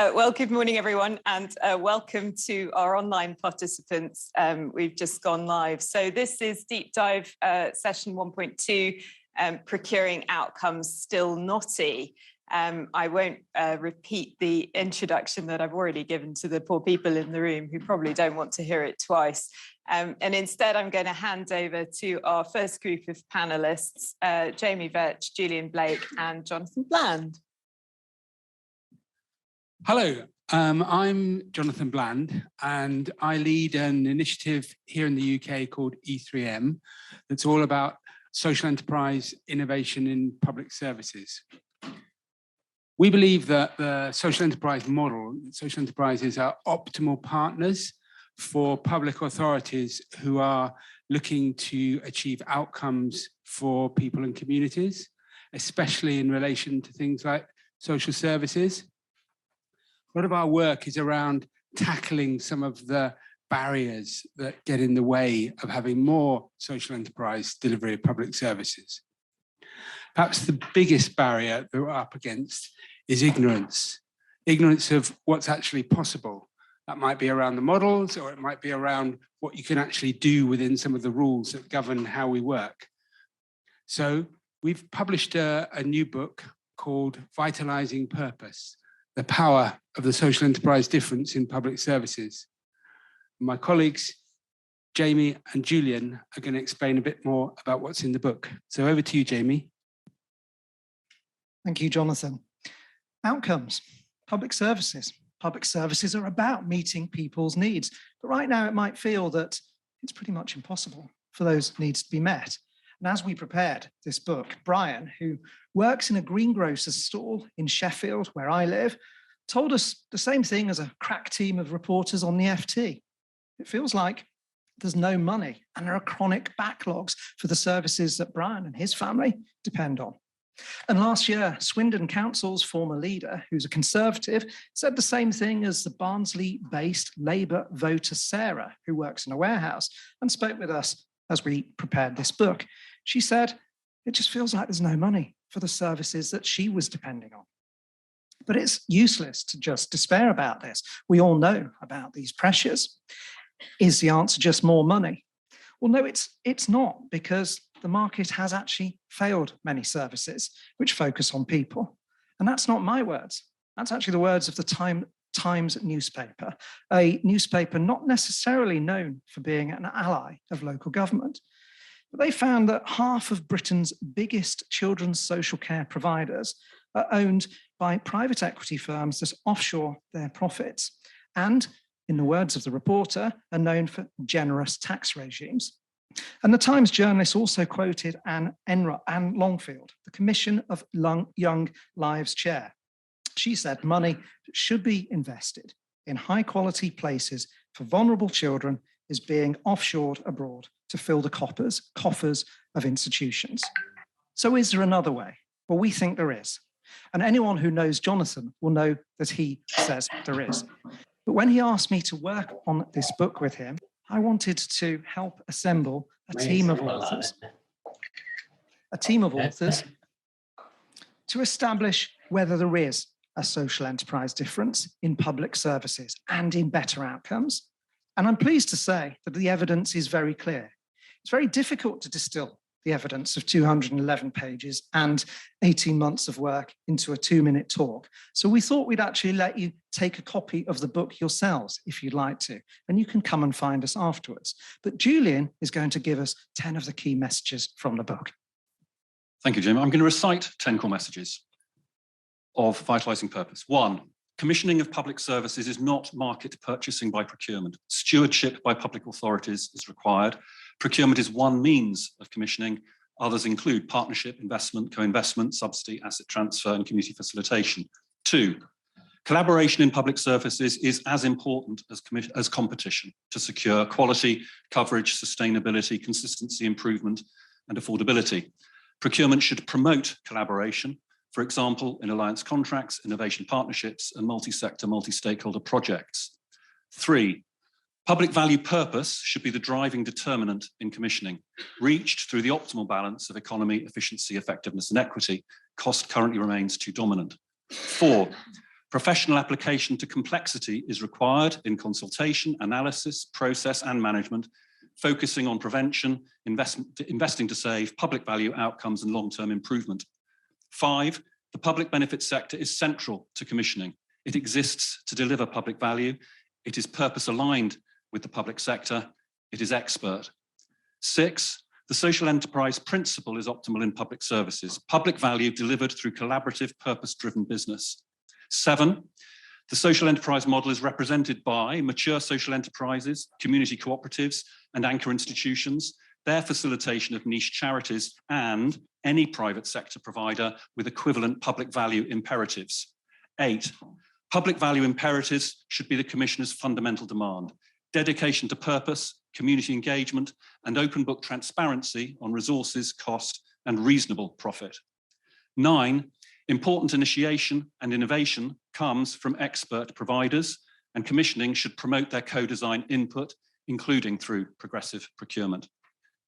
Well, good morning, everyone, and welcome to our online participants. We've just gone live. So this is Deep Dive Session 1.2, Procuring Outcomes Still Naughty. I won't repeat the introduction that I've already given to the poor people in the room who probably don't want to hear it twice. And instead, I'm going to hand over to our first group of panelists, Jamie Vetch, Julian Blake, and Jonathan Bland. Hello, I'm Jonathan Bland, and I lead an initiative here in the UK called E3M that's all about social enterprise innovation in public services. We believe that the social enterprise model, social enterprises are optimal partners for public authorities who are looking to achieve outcomes for people and communities, especially in relation to things like social services. A lot of our work is around tackling some of the barriers that get in the way of having more social enterprise delivery of public services. Perhaps the biggest barrier that we're up against is ignorance. Ignorance of what's actually possible. That might be around the models, or it might be around what you can actually do within some of the rules that govern how we work. So we've published a new book called Vitalizing Purpose: The Power of the Social Enterprise Difference in Public Services. My colleagues, Jamie and Julian, are going to explain a bit more about what's in the book. So over to you, Jamie. Thank you, Jonathan. Outcomes, public services. Public services are about meeting people's needs. But right now it might feel that it's pretty much impossible for those needs to be met. And as we prepared this book, Brian, who works in a greengrocer's stall in Sheffield, where I live, told us the same thing as a crack team of reporters on the FT. It feels like there's no money and there are chronic backlogs for the services that Brian and his family depend on. And last year, Swindon Council's former leader, who's a Conservative, said the same thing as the Barnsley-based Labour voter Sarah, who works in a warehouse and spoke with us as we prepared this book. She said, it just feels like there's no money for the services that she was depending on. But it's useless to just despair about this. We all know about these pressures. Is the answer just more money? Well, no, it's not, because the market has actually failed many services which focus on people. And that's not my words. That's actually the words of the Times newspaper, a newspaper not necessarily known for being an ally of local government. But they found that half of Britain's biggest children's social care providers are owned by private equity firms that offshore their profits, and, in the words of the reporter, are known for generous tax regimes. And the Times journalist also quoted Anne Longfield, the Commission of Young Lives chair. She said money should be invested in high quality places for vulnerable children is being offshored abroad to fill the coffers of institutions. So is there another way? Well, we think there is. And anyone who knows Jonathan will know that he says there is. But when he asked me to work on this book with him, I wanted to help assemble a team of authors to establish whether there is a social enterprise difference in public services and in better outcomes. And I'm pleased to say that the evidence is very clear. It's very difficult to distill the evidence of 211 pages and 18 months of work into a 2-minute talk. So we thought we'd actually let you take a copy of the book yourselves if you'd like to, and you can come and find us afterwards. But Julian is going to give us 10 of the key messages from the book. Thank you, Jim. I'm going to recite 10 core messages of Vitalising Purpose. 1, commissioning of public services is not market purchasing by procurement. Stewardship by public authorities is required. Procurement is one means of commissioning. Others include partnership, investment, co-investment, subsidy, asset transfer, and community facilitation. 2, collaboration in public services is as important as competition to secure quality, coverage, sustainability, consistency, improvement, and affordability. Procurement should promote collaboration, for example, in alliance contracts, innovation partnerships, and multi-sector, multi-stakeholder projects. 3, public value purpose should be the driving determinant in commissioning, reached through the optimal balance of economy, efficiency, effectiveness, and equity. Cost currently remains too dominant. 4, Professional application to complexity is required in consultation, analysis, process, and management, focusing on prevention, investing to save, public value outcomes, and long-term improvement. 5, the public benefit sector is central to commissioning. It exists to deliver public value. It is purpose aligned with the public sector. It is expert. 6, the social enterprise principle is optimal in public services. Public value delivered through collaborative, purpose-driven business. 7, the social enterprise model is represented by mature social enterprises, community cooperatives, and anchor institutions, their facilitation of niche charities, and any private sector provider with equivalent public value imperatives. 8, public value imperatives should be the Commissioner's fundamental demand. Dedication to purpose, community engagement, and open book transparency on resources, cost, and reasonable profit. 9, important initiation and innovation comes from expert providers, and commissioning should promote their co-design input, including through progressive procurement.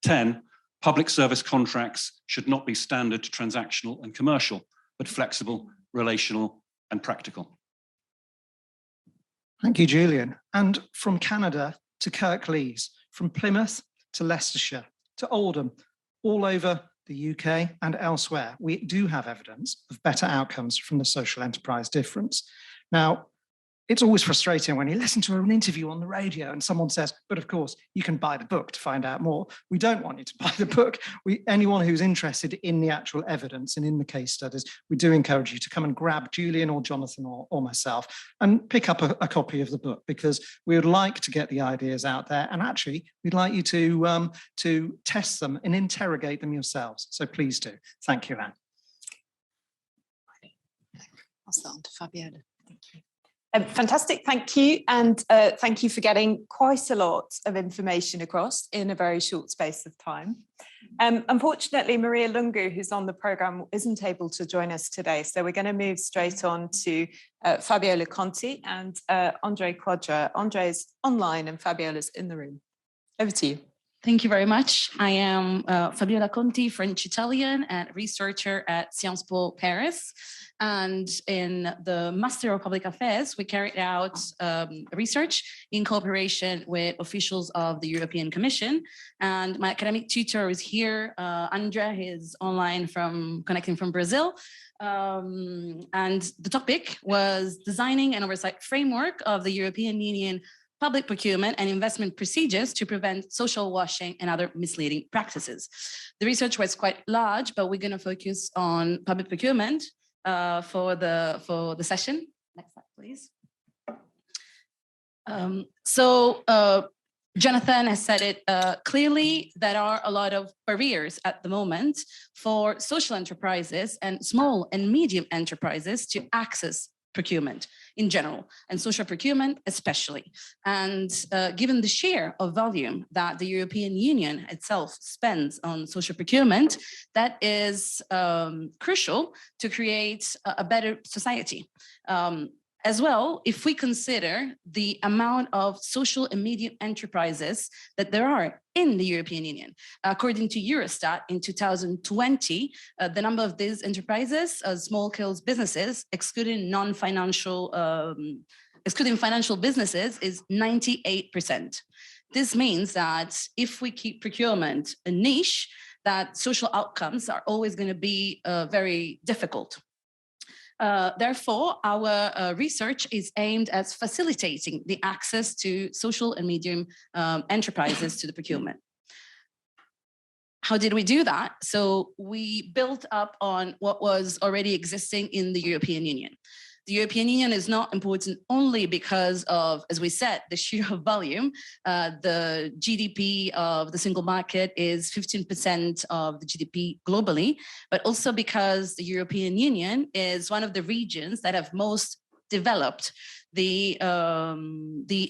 10, public service contracts should not be standard, transactional, and commercial, but flexible, relational, and practical. Thank you, Julian. And from Canada to Kirklees, from Plymouth to Leicestershire to Oldham, all over the UK and elsewhere, we do have evidence of better outcomes from the social enterprise difference. Now, it's always frustrating when you listen to an interview on the radio and someone says, but of course, you can buy the book to find out more. We don't want you to buy the book. Anyone who's interested in the actual evidence and in the case studies, we do encourage you to come and grab Julian or Jonathan or myself and pick up a copy of the book, because we would like to get the ideas out there. And actually, we'd like you to test them and interrogate them yourselves. So please do. Thank you, Anne. I'll start on to Fabiola. Thank you. Fantastic, thank you. And thank you for getting quite a lot of information across in a very short space of time. Unfortunately, Maria Lungu, who's on the programme, isn't able to join us today. So we're going to move straight on to Fabiola Conti and Andre Quadra. Andre's online and Fabiola's in the room. Over to you. Thank you very much. I am Fabiola Conti, French-Italian and researcher at Sciences Po Paris. And in the Master of Public Affairs, we carried out research in cooperation with officials of the European Commission. And my academic tutor is here. Andrea is online connecting from Brazil. And the topic was designing an oversight framework of the European Union public procurement and investment procedures to prevent social washing and other misleading practices. The research was quite large, but we're going to focus on public procurement for the session. Next slide, please. Jonathan has said it clearly. There are a lot of barriers at the moment for social enterprises and small and medium enterprises to access procurement in general, and social procurement especially. And given the share of volume that the European Union itself spends on social procurement, that is crucial to create a better society. As well, if we consider the amount of social and medium enterprises that there are in the European Union. According to Eurostat, in 2020, the number of these enterprises, small-scale businesses, excluding financial businesses, is 98%. This means that if we keep procurement a niche, that social outcomes are always going to be very difficult. Therefore, our research is aimed at facilitating the access to social and medium enterprises to the procurement. How did we do that? So we built up on what was already existing in the European Union. The European Union is not important only because of, as we said, the sheer volume. The GDP of the single market is 15% of the GDP globally, but also because the European Union is one of the regions that have most developed the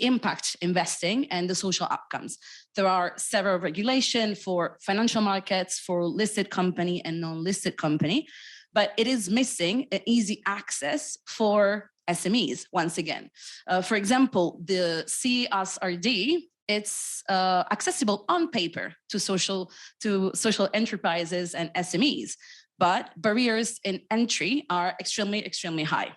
impact investing and the social outcomes. There are several regulations for financial markets, for listed company and non-listed company, but it is missing an easy access for SMEs, once again. For example, the CSRD, it's accessible on paper to social enterprises and SMEs, but barriers in entry are extremely, extremely high.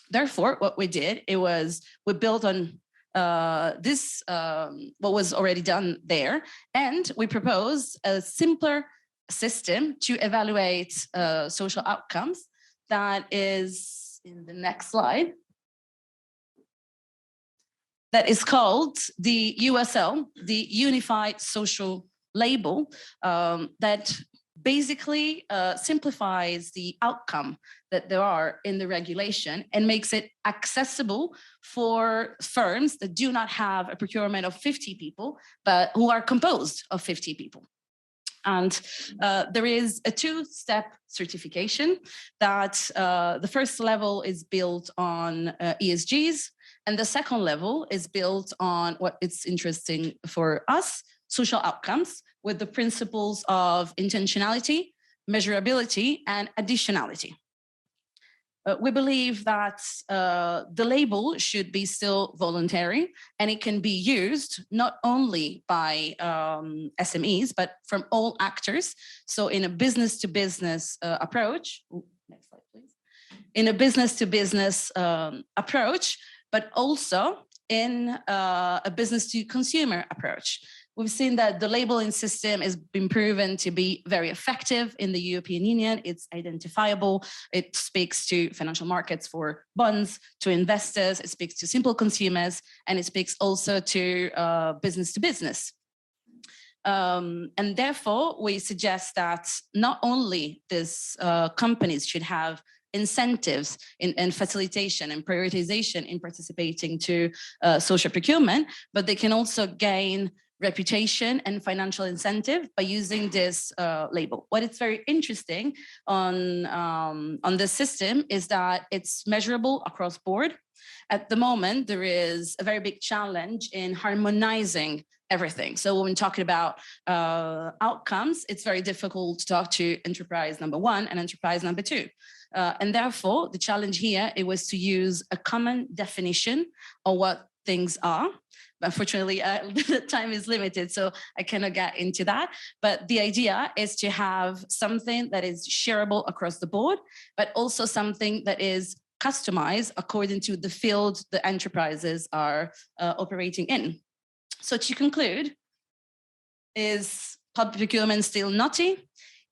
Therefore, what we did, we built on what was already done there, and we proposed a simpler system to evaluate social outcomes that is in the next slide. That is called the USL, the Unified Social Label, that basically simplifies the outcome that there are in the regulation and makes it accessible for firms that do not have a procurement of 50 people, but who are composed of 50 people. And there is a two-step certification that the first level is built on ESGs, and the second level is built on what is interesting for us, social outcomes, with the principles of intentionality, measurability, and additionality. We believe that the label should be still voluntary, and it can be used not only by SMEs, but from all actors. So in a business-to-business approach, next slide, please. In a business-to-business approach, but also in a business-to-consumer approach. We've seen that the labeling system has been proven to be very effective in the European Union. It's identifiable. It speaks to financial markets for bonds, to investors. It speaks to simple consumers, and it speaks also to business to business. And therefore, we suggest that not only these companies should have incentives in facilitation and prioritization in participating to social procurement, but they can also gain reputation and financial incentive by using this label. What is very interesting on this system is that it's measurable across board. At the moment, there is a very big challenge in harmonizing everything. So when we're talking about outcomes, it's very difficult to talk to enterprise number one and enterprise number two. And therefore, the challenge here, it was to use a common definition of what things are. Unfortunately, the time is limited, so I cannot get into that. But the idea is to have something that is shareable across the board, but also something that is customized according to the field the enterprises are operating in. So to conclude, is public procurement still naughty?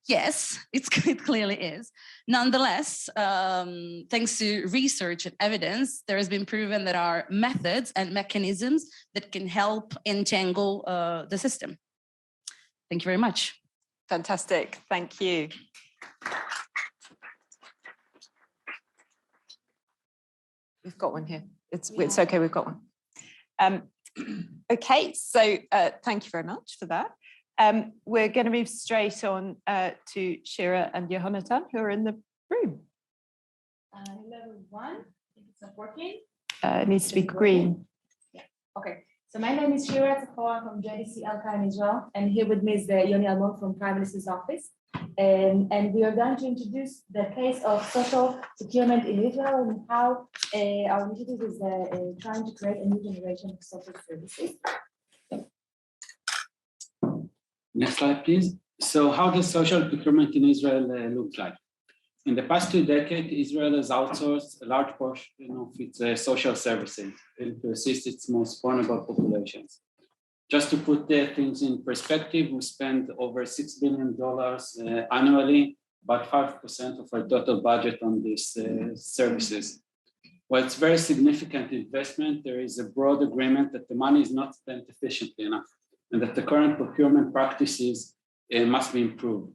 Yes, it clearly is. Nonetheless, thanks to research and evidence, there has been proven there are methods and mechanisms that can help entangle the system. Thank you very much. Fantastic, thank you. We've got one here. It's okay, we've got one. Okay, so thank you very much for that. We're going to move straight on to Shira and Jonathan, who are in the room. Hello, everyone. I think it's not working. It needs to be green. Yeah. Okay. So my name is Shira Tafora from JDC Alka in Israel, and here with me is Yoni Almon from Prime Minister's Office. And we are going to introduce the case of social procurement in Israel and how our initiative is trying to create a new generation of social services. Next slide, please. So how does social procurement in Israel look like? In the past 2 decades, Israel has outsourced a large portion of its social services to assist its most vulnerable populations. Just to put things in perspective, we spend over $6 billion annually, about 5% of our total budget on these services. While it's very significant investment, there is a broad agreement that the money is not spent efficiently enough, and that the current procurement practices must be improved.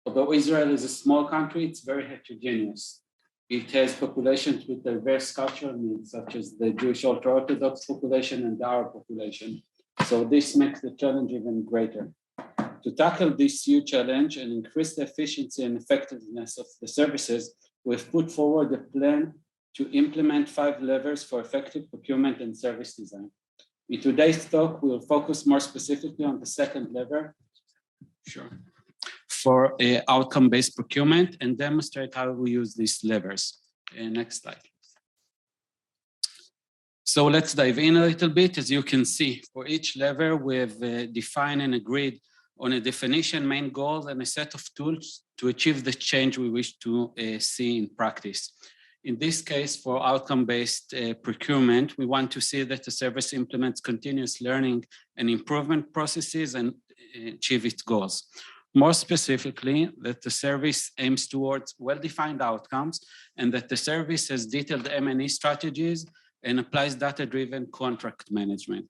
Although Israel is a small country, it's very heterogeneous. It has populations with diverse cultural needs, such as the Jewish ultra-Orthodox population and the Arab population. So this makes the challenge even greater. To tackle this huge challenge and increase the efficiency and effectiveness of the services, we've put forward a plan to implement 5 levers for effective procurement and service design. In today's talk, we'll focus more specifically on the second lever, for outcome-based procurement, and demonstrate how we use these levers. Next slide. So let's dive in a little bit. As you can see, for each lever, we've defined and agreed on a definition, main goals, and a set of tools to achieve the change we wish to see in practice. In this case, for outcome-based procurement, we want to see that the service implements continuous learning and improvement processes and achieve its goals. More specifically, that the service aims towards well-defined outcomes and that the service has detailed M&E strategies and applies data-driven contract management.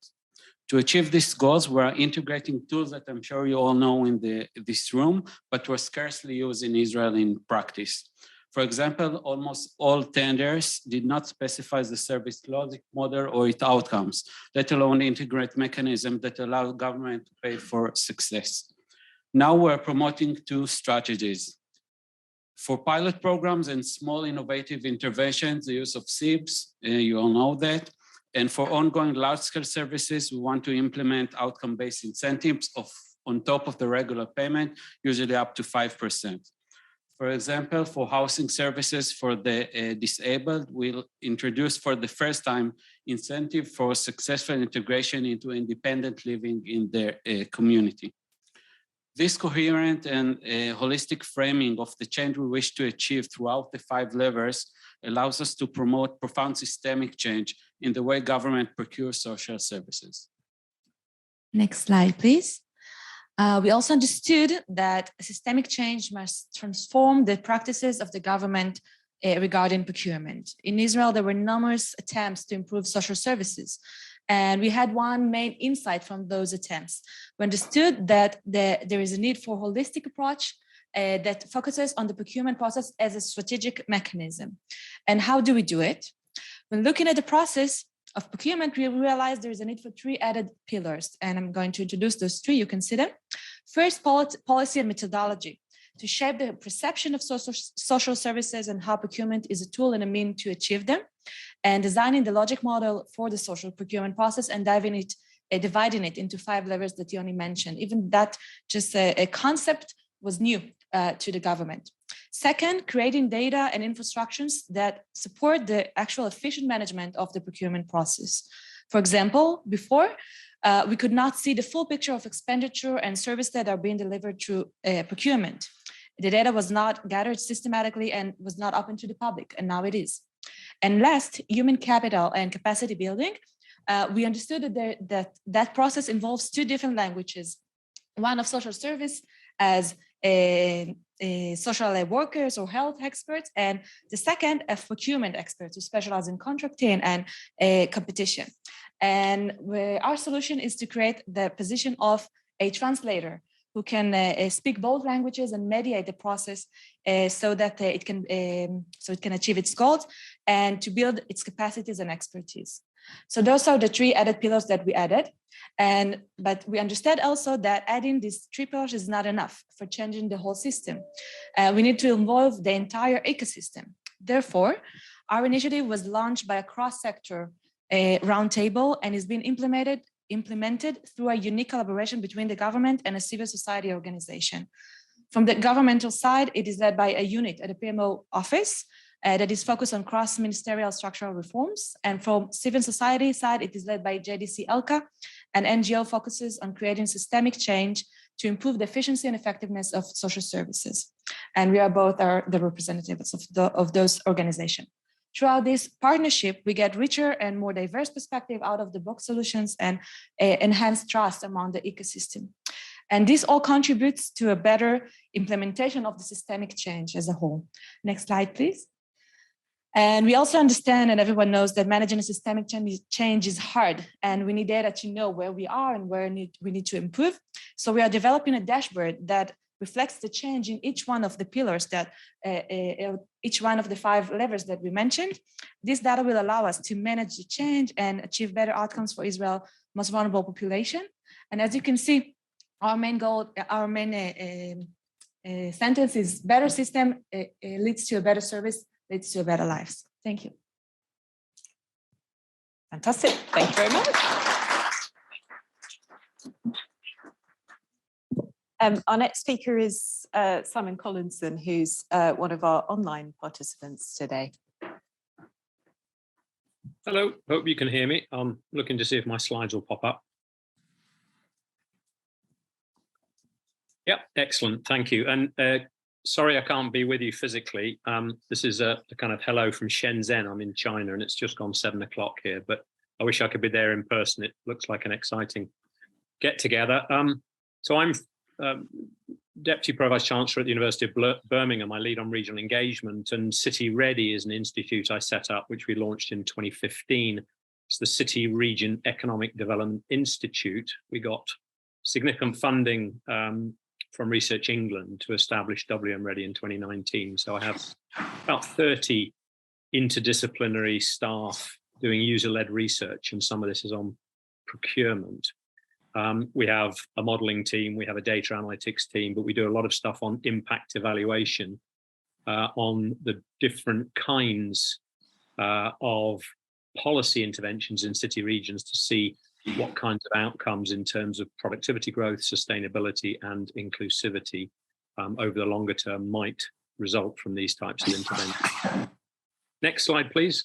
To achieve these goals, we're integrating tools that I'm sure you all know in this room, but were scarcely used in Israel in practice. For example, almost all tenders did not specify the service logic model or its outcomes, let alone integrate mechanisms that allow government to pay for success. Now we're promoting two strategies. For pilot programs and small innovative interventions, the use of SIBs, you all know that. And for ongoing large-scale services, we want to implement outcome-based incentives on top of the regular payment, usually up to 5%. For example, for housing services for the disabled, we'll introduce for the first time incentive for successful integration into independent living in their community. This coherent and holistic framing of the change we wish to achieve throughout the 5 levers allows us to promote profound systemic change in the way government procures social services. Next slide, please. We also understood that systemic change must transform the practices of the government regarding procurement. In Israel, there were numerous attempts to improve social services. And we had one main insight from those attempts. We understood that there is a need for a holistic approach that focuses on the procurement process as a strategic mechanism. And how do we do it? When looking at the process of procurement, we realized there is a need for 3 added pillars. And I'm going to introduce those 3. You can see them. First, policy and methodology to shape the perception of social services and how procurement is a tool and a means to achieve them, and designing the logic model for the social procurement process and dividing it into 5 levers that Yoni mentioned. Even that just a concept was new to the government. Second, creating data and infrastructures that support the actual efficient management of the procurement process. For example, before, we could not see the full picture of expenditure and service that are being delivered through procurement. The data was not gathered systematically and was not open to the public, and now it is. And last, human capital and capacity building. We understood that process involves 2 different languages. One of social service as social workers or health experts, and the second of procurement experts who specialize in contracting and competition. And our solution is to create the position of a translator who can speak both languages and mediate the process so that it can achieve its goals and to build its capacities and expertise. So those are the 3 added pillars that we added. But we understand also that adding these 3 pillars is not enough for changing the whole system. We need to involve the entire ecosystem. Therefore, our initiative was launched by a cross-sector roundtable and is being implemented through a unique collaboration between the government and a civil society organization. From the governmental side, it is led by a unit at the PMO office that is focused on cross-ministerial structural reforms. And from civil society side, it is led by JDC LK, an NGO focuses on creating systemic change to improve the efficiency and effectiveness of social services. And we are both the representatives of those organizations. Throughout this partnership, we get richer and more diverse perspective out of the box solutions and enhanced trust among the ecosystem. And this all contributes to a better implementation of the systemic change as a whole. Next slide, please. And we also understand, and everyone knows, that managing a systemic change is hard, and we need data to know where we are and where we need to improve. So we are developing a dashboard that reflects the change in each one of the pillars that each one of the 5 levers that we mentioned. This data will allow us to manage the change and achieve better outcomes for Israel's most vulnerable population. And as you can see, our main goal, our main sentence is better system leads to a better service, leads to a better lives. Thank you. Fantastic. Thank you very much. Our next speaker is Simon Collinson, who's one of our online participants today. Hello, hope you can hear me. I'm looking to see if my slides will pop up. Yeah, excellent, thank you. And Sorry, I can't be with you physically. This is a kind of hello from Shenzhen. I'm in China and it's just gone 7 o'clock here, but I wish I could be there in person. It looks like an exciting get together. So I'm Deputy Pro-Vice Chancellor at the University of Birmingham. I lead on regional engagement, and City Ready is an institute I set up, which we launched in 2015. It's the City Region Economic Development Institute. We got significant funding from Research England to establish WM Ready in 2019. So I have about 30 interdisciplinary staff doing user-led research, and some of this is on procurement. We have a modeling team, we have a data analytics team, but we do a lot of stuff on impact evaluation on the different kinds of policy interventions in city regions to see what kinds of outcomes in terms of productivity growth, sustainability, and inclusivity over the longer term might result from these types of interventions. Next slide, please.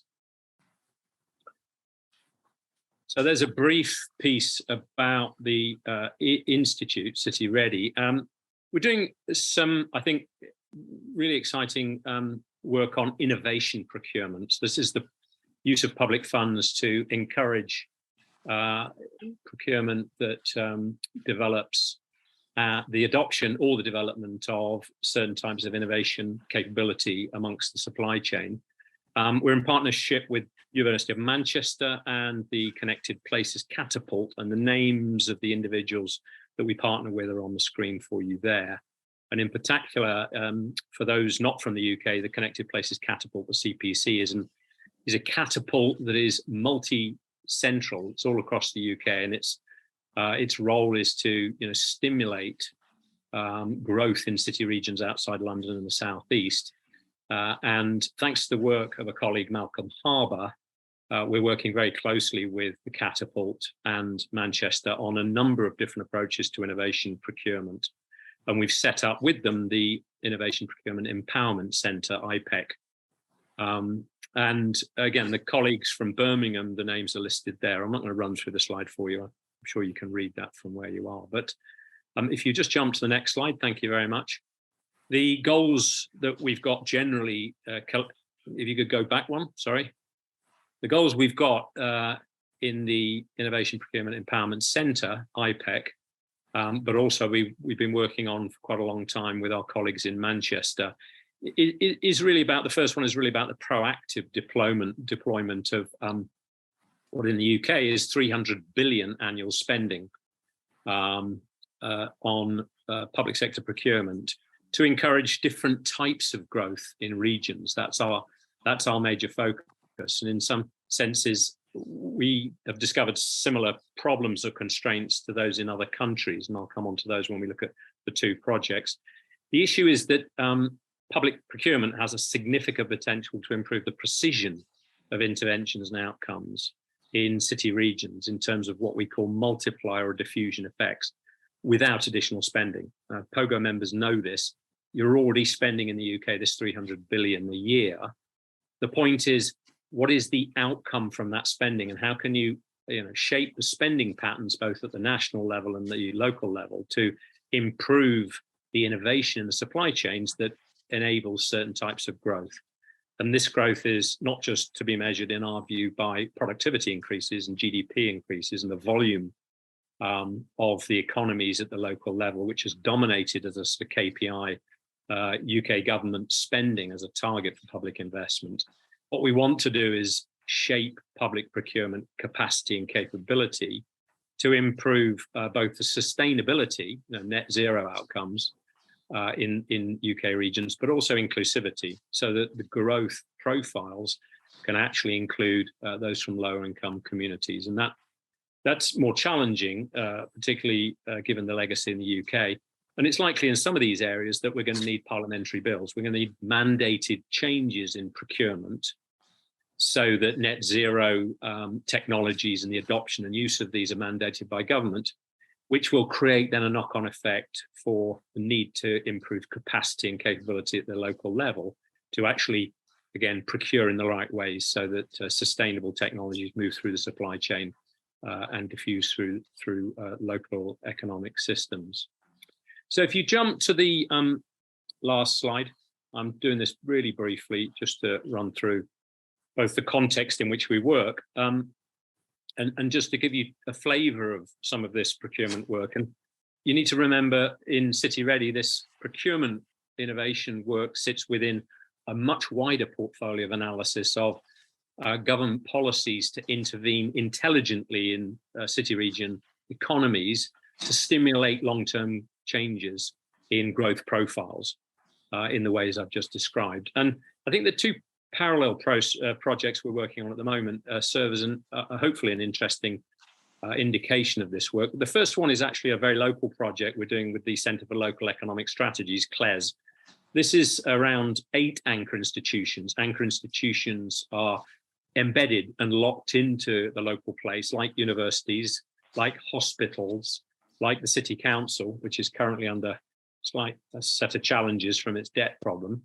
So there's a brief piece about the Institute, City Ready. We're doing some, I think, really exciting work on innovation procurement. This is the use of public funds to encourage procurement that develops the adoption or the development of certain types of innovation capability amongst the supply chain. We're in partnership with University of Manchester and the Connected Places Catapult, and the names of the individuals that we partner with are on the screen for you there. And in particular, for those not from the UK, the Connected Places Catapult, the CPC, is a catapult that is multi-central. It's all across the UK, and its role is to stimulate growth in city regions outside London and the southeast. And thanks to the work of a colleague, Malcolm Harbour, we're working very closely with the Catapult and Manchester on a number of different approaches to innovation procurement. And we've set up with them the Innovation Procurement Empowerment Centre, IPEC. And again, the colleagues from Birmingham, the names are listed there. I'm not going to run through the slide for you. I'm sure you can read that from where you are. But if you just jump to the next slide, thank you very much. The goals that we've got generally, if you could go back one, sorry. The goals we've got in the Innovation Procurement Empowerment Centre, IPEC, but also we've been working on for quite a long time with our colleagues in Manchester, it is really about, the first one is really about the proactive deployment of what in the UK is 300 billion annual spending on public sector procurement, to encourage different types of growth in regions. That's our major focus. And in some senses, we have discovered similar problems or constraints to those in other countries, and I'll come on to those when we look at the two projects. The issue is that public procurement has a significant potential to improve the precision of interventions and outcomes in city regions in terms of what we call multiplier or diffusion effects without additional spending. POGO members know this. You're already spending in the UK this 300 billion a year. The point is, what is the outcome from that spending, and how can you, shape the spending patterns both at the national level and the local level to improve the innovation in the supply chains that enable certain types of growth? And this growth is not just to be measured, in our view, by productivity increases and GDP increases and the volume of the economies at the local level, which has dominated as a KPI UK government spending as a target for public investment. What we want to do is shape public procurement capacity and capability to improve both the sustainability, net zero outcomes in UK regions, but also inclusivity, so that the growth profiles can actually include those from lower income communities. And that's more challenging, particularly given the legacy in the UK. And it's likely in some of these areas that we're going to need parliamentary bills. We're going to need mandated changes in procurement so that net zero technologies and the adoption and use of these are mandated by government, which will create then a knock-on effect for the need to improve capacity and capability at the local level to actually, again, procure in the right ways so that sustainable technologies move through the supply chain and diffuse through local economic systems. So if you jump to the last slide. I'm doing this really briefly just to run through both the context in which we work and just to give you a flavour of some of this procurement work. And you need to remember in City Ready, this procurement innovation work sits within a much wider portfolio of analysis of government policies to intervene intelligently in city region economies to stimulate long-term changes in growth profiles in the ways I've just described. And I think the two parallel projects we're working on at the moment serve as hopefully an interesting indication of this work. The first one is actually a very local project we're doing with the Centre for Local Economic Strategies, CLES. This is around 8 anchor institutions. Anchor institutions are embedded and locked into the local place, like universities, like hospitals, like the City Council, which is currently under a set of challenges from its debt problem.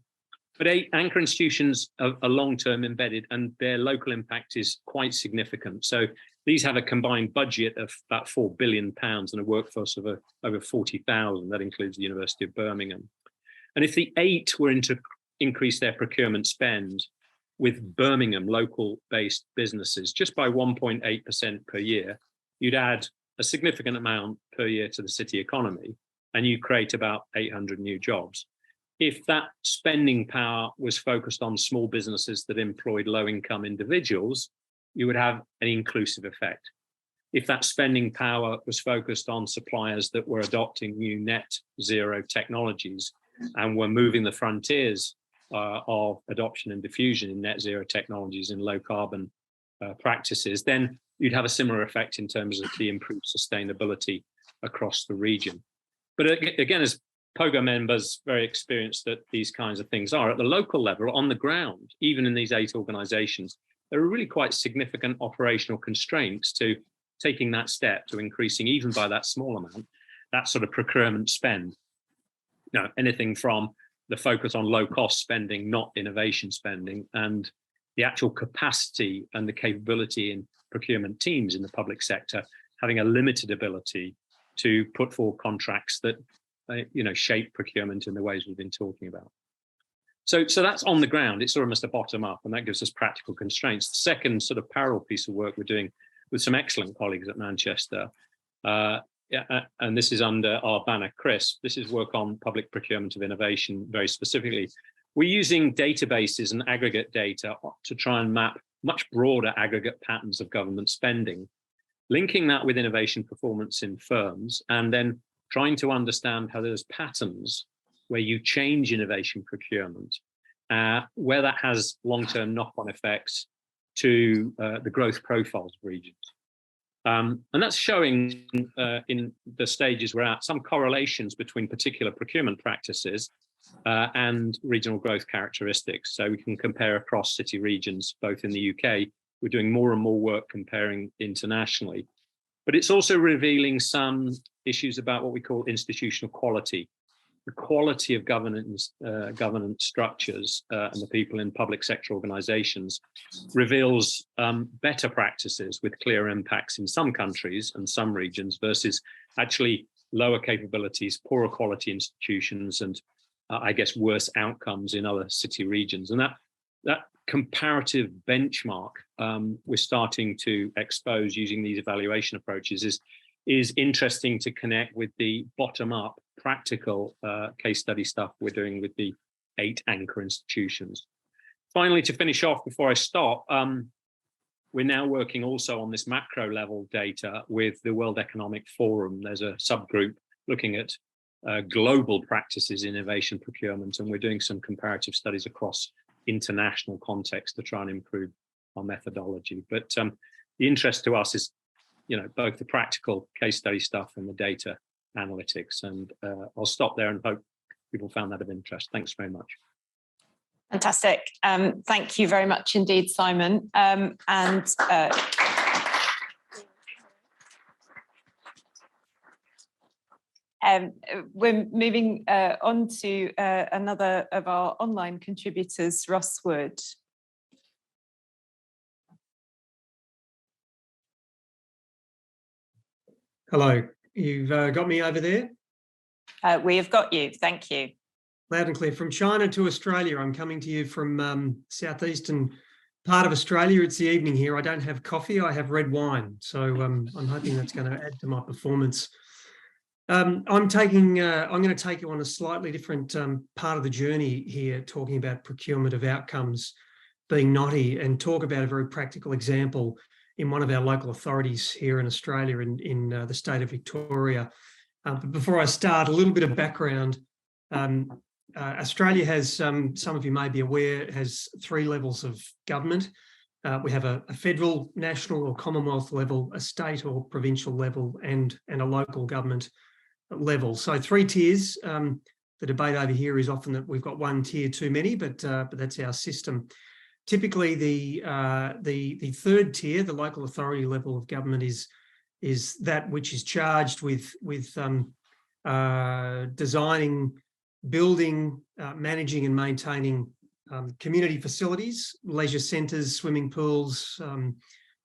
But 8 anchor institutions are long-term embedded and their local impact is quite significant. So these have a combined budget of about £4 billion and a workforce of over 40,000. That includes the University of Birmingham. And if the 8 were to increase their procurement spend with Birmingham local-based businesses just by 1.8% per year, you'd add a significant amount per year to the city economy, and you create about 800 new jobs. If that spending power was focused on small businesses that employed low-income individuals, you would have an inclusive effect. If that spending power was focused on suppliers that were adopting new net zero technologies and were moving the frontiers of adoption and diffusion in net zero technologies and low carbon practices, then you'd have a similar effect in terms of the improved sustainability across the region. But again, as POGO members very experienced that these kinds of things are, at the local level, on the ground, even in these 8 organisations, there are really quite significant operational constraints to taking that step to increasing, even by that small amount, that sort of procurement spend. You know, anything from the focus on low-cost spending, not innovation spending, and the actual capacity and the capability in procurement teams in the public sector having a limited ability to put forward contracts that shape procurement in the ways we've been talking about. So that's on the ground. It's almost a bottom up, and that gives us practical constraints. The second sort of parallel piece of work we're doing with some excellent colleagues at Manchester, and this is under our banner CRISP. This is work on public procurement of innovation very specifically. We're using databases and aggregate data to try and map much broader aggregate patterns of government spending, linking that with innovation performance in firms, and then trying to understand how those patterns where you change innovation procurement, where that has long-term knock-on effects to the growth profiles of regions. And that's showing in the stages we're at some correlations between particular procurement practices and regional growth characteristics. So we can compare across city regions, both in the UK. We're doing more and more work comparing internationally. But it's also revealing some issues about what we call institutional quality. The quality of governance structures and the people in public sector organizations reveals better practices with clear impacts in some countries and some regions versus actually lower capabilities, poorer quality institutions, and I guess worse outcomes in other city regions. And that comparative benchmark we're starting to expose using these evaluation approaches is interesting to connect with the bottom-up practical case study stuff we're doing with the 8 anchor institutions. Finally, to finish off before I stop, we're now working also on this macro level data with the World Economic Forum. There's a subgroup looking at global practices in innovation procurement, and we're doing some comparative studies across international context to try and improve our methodology. But the interest to us is, both the practical case study stuff and the data analytics. And I'll stop there and hope people found that of interest. Thanks very much. Fantastic. Thank you very much indeed, Simon. We're moving on to another of our online contributors, Ross Wood. Hello, you've got me over there? We have got you, thank you. Loud and clear. From China to Australia, I'm coming to you from southeastern part of Australia. It's the evening here. I don't have coffee, I have red wine. So I'm hoping that's going to add to my performance. I'm going to take you on a slightly different part of the journey here, talking about procurement of outcomes being knotty, and talk about a very practical example in one of our local authorities here in Australia, in the state of Victoria. But before I start, a little bit of background. Australia has, some of you may be aware, has 3 levels of government. We have a federal, national or Commonwealth level, a state or provincial level, and a local government level. So 3 tiers. The debate over here is often that we've got 1 tier too many, but that's our system. Typically, the 3rd tier, the local authority level of government, is that which is charged with designing, building, managing and maintaining community facilities, leisure centres, swimming pools,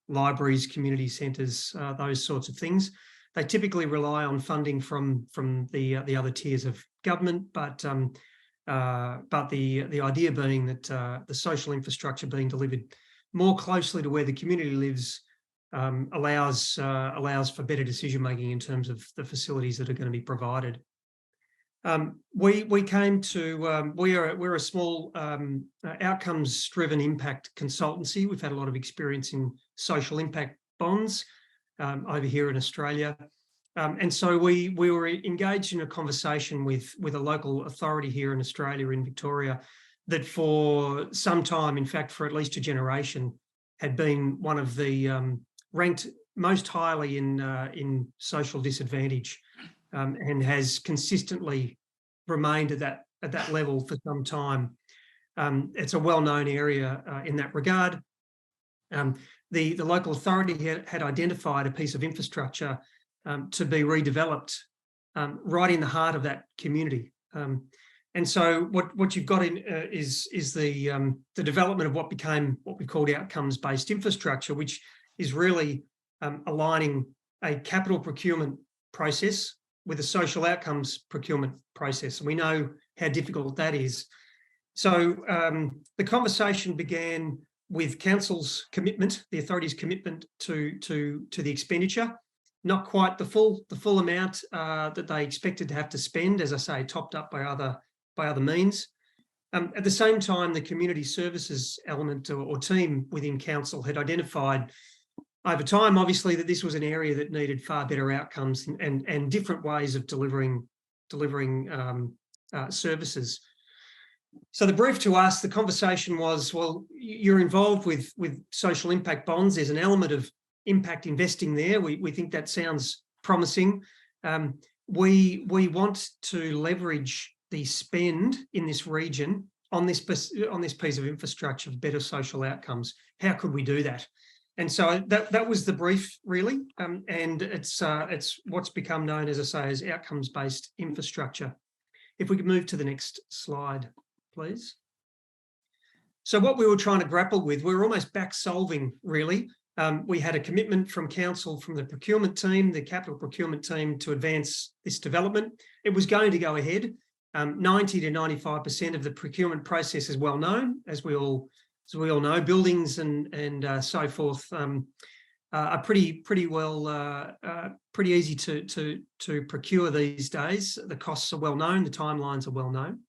libraries, community centres, those sorts of things. They typically rely on funding from the other tiers of government, but the idea being that the social infrastructure being delivered more closely to where the community lives allows for better decision making in terms of the facilities that are going to be provided. We're a small outcomes-driven impact consultancy. We've had a lot of experience in social impact bonds over here in Australia. And so we were engaged in a conversation with a local authority here in Australia, in Victoria, that for some time, in fact, for at least a generation, had been one of the ranked most highly in social disadvantage, and has consistently remained at that level for some time. It's a well-known area in that regard. The local authority had identified a piece of infrastructure to be redeveloped right in the heart of that community. And so what you've got is the development of what became what we called outcomes-based infrastructure, which is really aligning a capital procurement process with a social outcomes procurement process. And we know how difficult that is. So the conversation began with council's commitment, the authority's commitment to the expenditure, not quite the full amount that they expected to have to spend, as I say, topped up by other means. At the same time, the community services element or team within council had identified over time, obviously, that this was an area that needed far better outcomes and different ways of delivering services. So the brief to us, the conversation was, well, you're involved with social impact bonds. There's an element of impact investing there. We think that sounds promising. We want to leverage the spend in this region on this piece of infrastructure for better social outcomes. How could we do that? And so that was the brief, really, and it's what's become known, as I say, as outcomes-based infrastructure. If we could move to the next slide, please. So what we were trying to grapple with, we were almost back solving, really. We had a commitment from council, from the procurement team, the capital procurement team, to advance this development. It was going to go ahead. 90 to 95% of the procurement process is well known, as we all know. Buildings and so forth are pretty easy to procure these days. The costs are well known, the timelines are well known.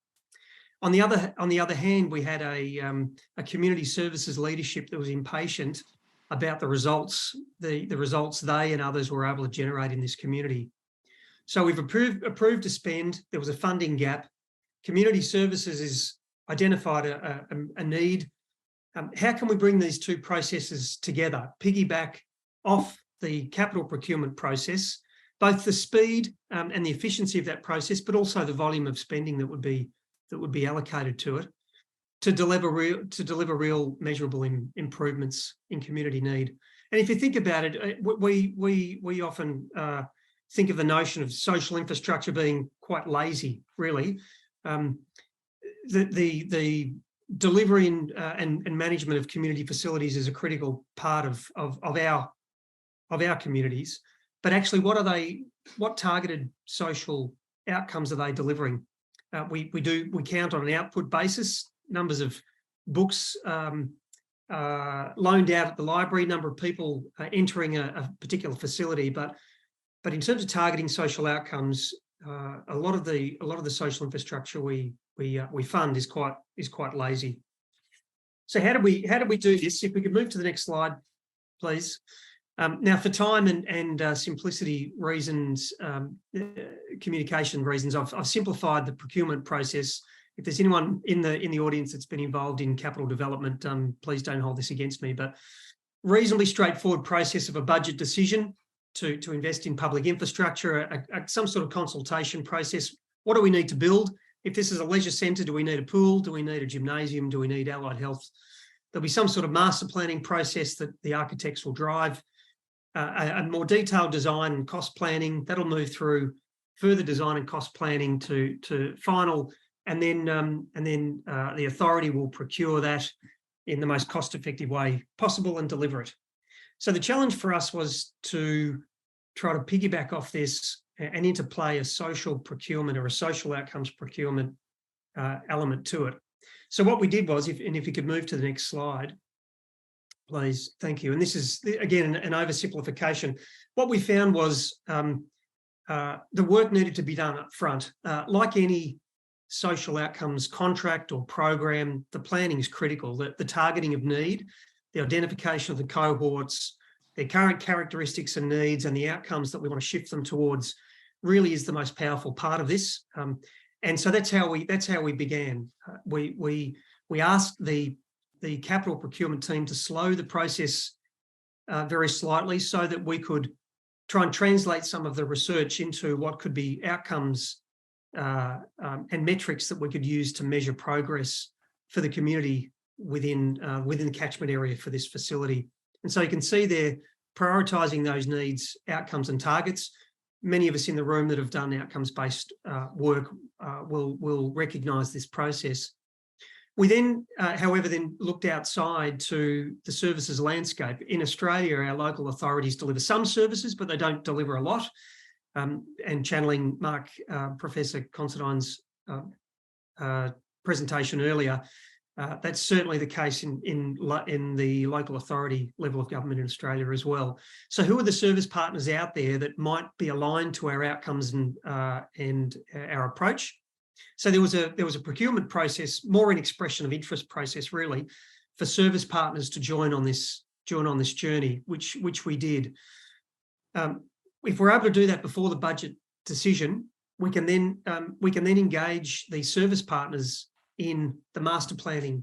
On the other hand, we had a community services leadership that was impatient about the results they and others were able to generate in this community. So we've approved to spend. There was a funding gap. Community services has identified a need. How can we bring these two processes together, piggyback off the capital procurement process, both the speed and the efficiency of that process, but also the volume of spending that would be allocated to it, to deliver real measurable improvements in community need. And if you think about it, we often think of the notion of social infrastructure being quite lazy, really. The delivery and management of community facilities is a critical part of our communities. But actually, what targeted social outcomes are they delivering? We count on an output basis, numbers of books loaned out at the library, number of people entering a particular facility. But in terms of targeting social outcomes, a lot of the social infrastructure we fund is quite lazy. So how do we do this? If we could move to the next slide, please. Now, for time and simplicity reasons, communication reasons, I've simplified the procurement process. If there's anyone in the audience that's been involved in capital development, please don't hold this against me. But reasonably straightforward process of a budget decision to invest in public infrastructure, some sort of consultation process. What do we need to build? If this is a leisure centre, do we need a pool? Do we need a gymnasium? Do we need allied health? There'll be some sort of master planning process that the architects will drive. A more detailed design and cost planning, that'll move through further design and cost planning to final, and then the authority will procure that in the most cost-effective way possible and deliver it. So the challenge for us was to try to piggyback off this and interplay a social procurement or a social outcomes procurement element to it. So what we did was, if you could move to the next slide, please, thank you. And this is, again, an oversimplification. What we found was the work needed to be done up front. Like any social outcomes contract or program, the planning is critical. The targeting of need, the identification of the cohorts, their current characteristics and needs, and the outcomes that we want to shift them towards really is the most powerful part of this. And so that's how we began. We asked the capital procurement team to slow the process very slightly so that we could try and translate some of the research into what could be outcomes and metrics that we could use to measure progress for the community within the catchment area for this facility. And so you can see there, prioritising those needs, outcomes and targets. Many of us in the room that have done outcomes-based work will recognise this process. We then, however, looked outside to the services landscape. In Australia, our local authorities deliver some services, but they don't deliver a lot. And channeling Professor Considine's presentation earlier, that's certainly the case in the local authority level of government in Australia as well. So who are the service partners out there that might be aligned to our outcomes and our approach? So there was a procurement process, more an expression of interest process really, for service partners to join on this journey, which we did. If we're able to do that before the budget decision, we can then engage the service partners in the master planning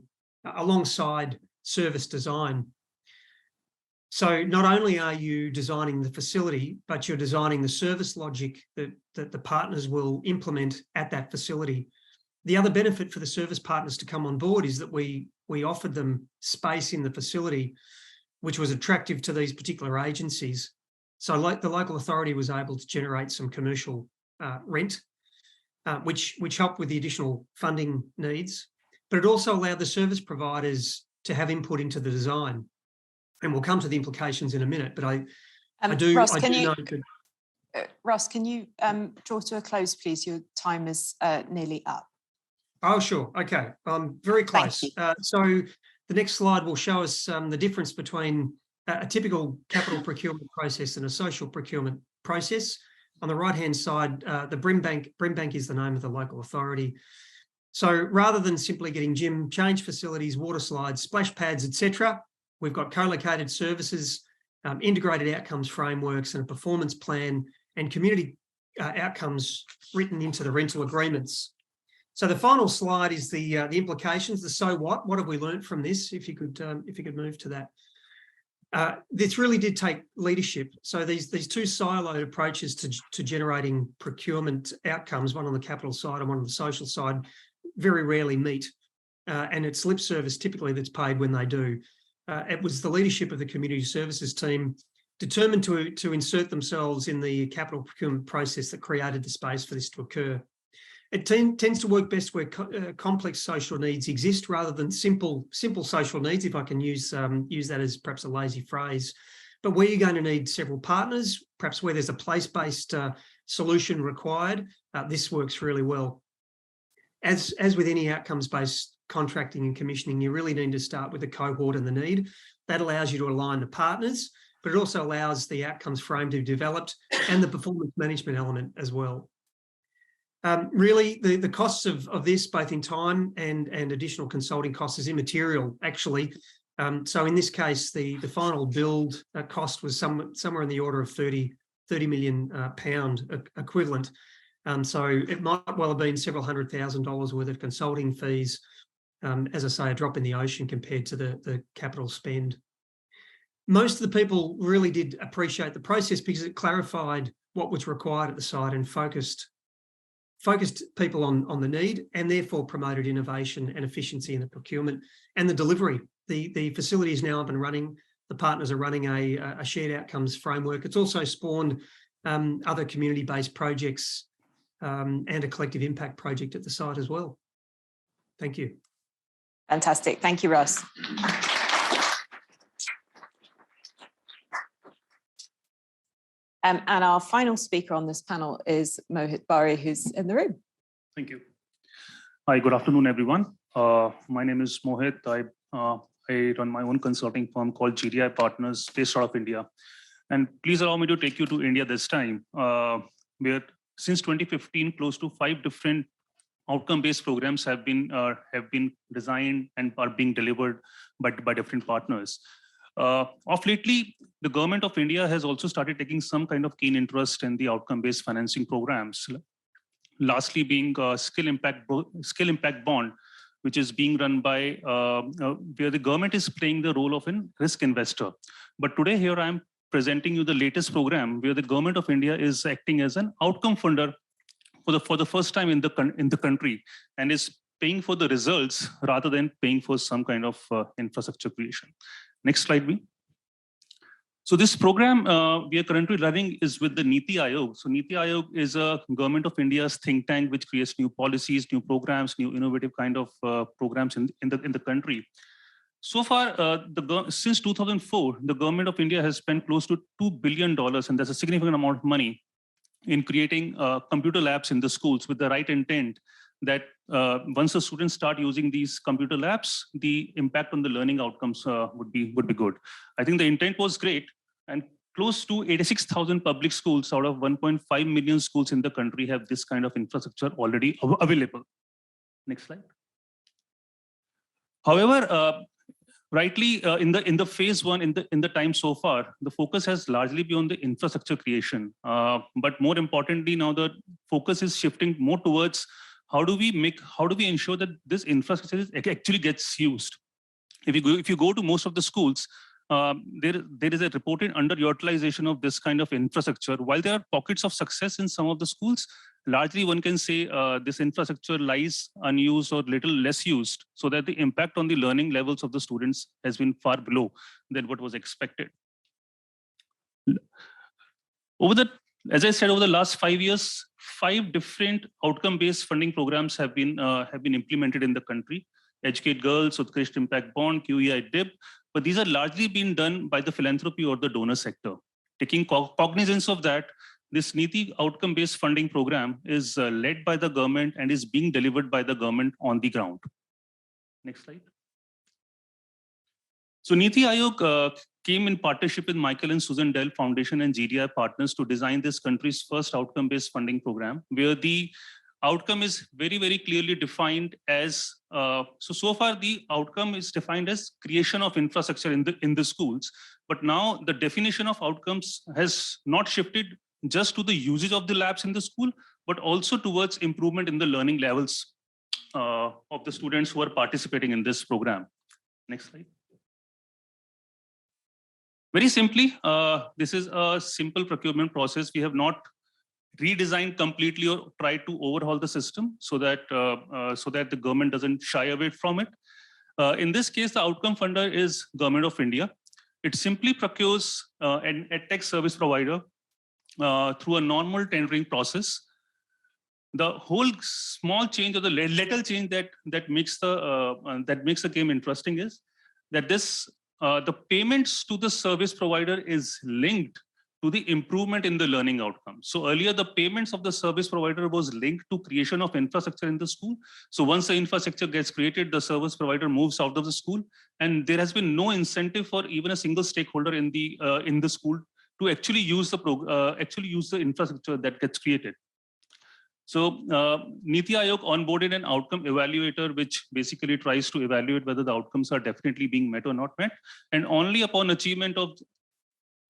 alongside service design. So not only are you designing the facility, but you're designing the service logic that the partners will implement at that facility. The other benefit for the service partners to come on board is that we offered them space in the facility, which was attractive to these particular agencies. So like the local authority was able to generate some commercial rent, which helped with the additional funding needs, but it also allowed the service providers to have input into the design. And we'll come to the implications in a minute, but Ross, can you draw to a close, please? Your time is nearly up. Oh, sure. Okay. Very close. So the next slide will show us the difference between a typical capital procurement process and a social procurement process. On the right-hand side, the Brimbank is the name of the local authority. So rather than simply getting gym change facilities, water slides, splash pads, etc., we've got co-located services, integrated outcomes frameworks and a performance plan and community outcomes written into the rental agreements. So the final slide is the implications, the so what. What have we learned from this? If you could move to that. This really did take leadership. So these two siloed approaches to generating procurement outcomes, one on the capital side and one on the social side, very rarely meet. And it's lip service typically that's paid when they do. It was the leadership of the community services team determined to insert themselves in the capital procurement process that created the space for this to occur. It tends to work best where complex social needs exist rather than simple social needs, if I can use that as perhaps a lazy phrase. But where you're going to need several partners, perhaps where there's a place-based solution required, this works really well. As with any outcomes-based contracting and commissioning, you really need to start with the cohort and the need. That allows you to align the partners, but it also allows the outcomes frame to be developed and the performance management element as well. Really, the costs of this, both in time and additional consulting costs, is immaterial, actually. So in this case, the final build cost was somewhere in the order of 30 million pound equivalent. So it might well have been several $100,000 worth of consulting fees. As I say, a drop in the ocean compared to the capital spend. Most of the people really did appreciate the process because it clarified what was required at the site and focused people on the need, and therefore promoted innovation and efficiency in the procurement and the delivery. The facility is now up and running. The partners are running a shared outcomes framework. It's also spawned other community-based projects and a collective impact project at the site as well. Thank you. Fantastic. Thank you, Ross. And our final speaker on this panel is Mohit Bari, who's in the room. Thank you. Hi, good afternoon, everyone. My name is Mohit. I run my own consulting firm called GDI Partners, based out of India. And please allow me to take you to India this time, where since 2015, close to 5 different outcome-based programs have been designed and are being delivered by different partners. Of lately, the government of India has also started taking some kind of keen interest in the outcome-based financing programs. Lastly, being skill impact bond, which is being run by where the government is playing the role of a risk investor. But today here I am presenting you the latest program where the government of India is acting as an outcome funder for the first time in the country, and is paying for the results rather than paying for some kind of infrastructure creation. Next slide, please. So this program we are currently running is with the Niti Aayog. So Niti Aayog is a government of India's think tank which creates new policies, new programs, new innovative kind of programs in the country. So far, since 2004, the government of India has spent close to $2 billion, and that's a significant amount of money, in creating computer labs in the schools with the right intent that once the students start using these computer labs, the impact on the learning outcomes would be good. I think the intent was great, and close to 86,000 public schools out of 1.5 million schools in the country have this kind of infrastructure already available. Next slide. However, rightly in the phase one, in the time so far, the focus has largely been on the infrastructure creation. But more importantly, now the focus is shifting more towards how do we ensure that this infrastructure actually gets used. If you go to most of the schools, there is a reported underutilization of this kind of infrastructure. While there are pockets of success in some of the schools, largely one can say this infrastructure lies unused or little less used, so that the impact on the learning levels of the students has been far below than what was expected. As I said, over the last 5 years, 5 different outcome-based funding programs have been implemented in the country. Educate Girls, Utkrisht Impact Bond, QEI DIB, but these are largely being done by the philanthropy or the donor sector. Taking cognizance of that, this Niti outcome-based funding program is led by the government and is being delivered by the government on the ground. Next slide. So Niti Aayog came in partnership with Michael and Susan Dell Foundation and GDI Partners to design this country's first outcome-based funding program, where the outcome is very, very clearly defined as, so far the outcome is defined as creation of infrastructure in the schools. But now the definition of outcomes has not shifted just to the usage of the labs in the school, but also towards improvement in the learning levels of the students who are participating in this program. Next slide. Very simply, this is a simple procurement process. We have not redesigned completely or tried to overhaul the system so that the government doesn't shy away from it. In this case, the outcome funder is Government of India. It simply procures an EdTech service provider through a normal tendering process. The whole small change or the little change that makes the game interesting is that the payments to the service provider is linked to the improvement in the learning outcomes. So earlier, the payments of the service provider was linked to creation of infrastructure in the school. So once the infrastructure gets created, the service provider moves out of the school, and there has been no incentive for even a single stakeholder in the school to actually use the infrastructure that gets created. So Niti Aayog onboarded an outcome evaluator, which basically tries to evaluate whether the outcomes are definitely being met or not met. And only upon achievement of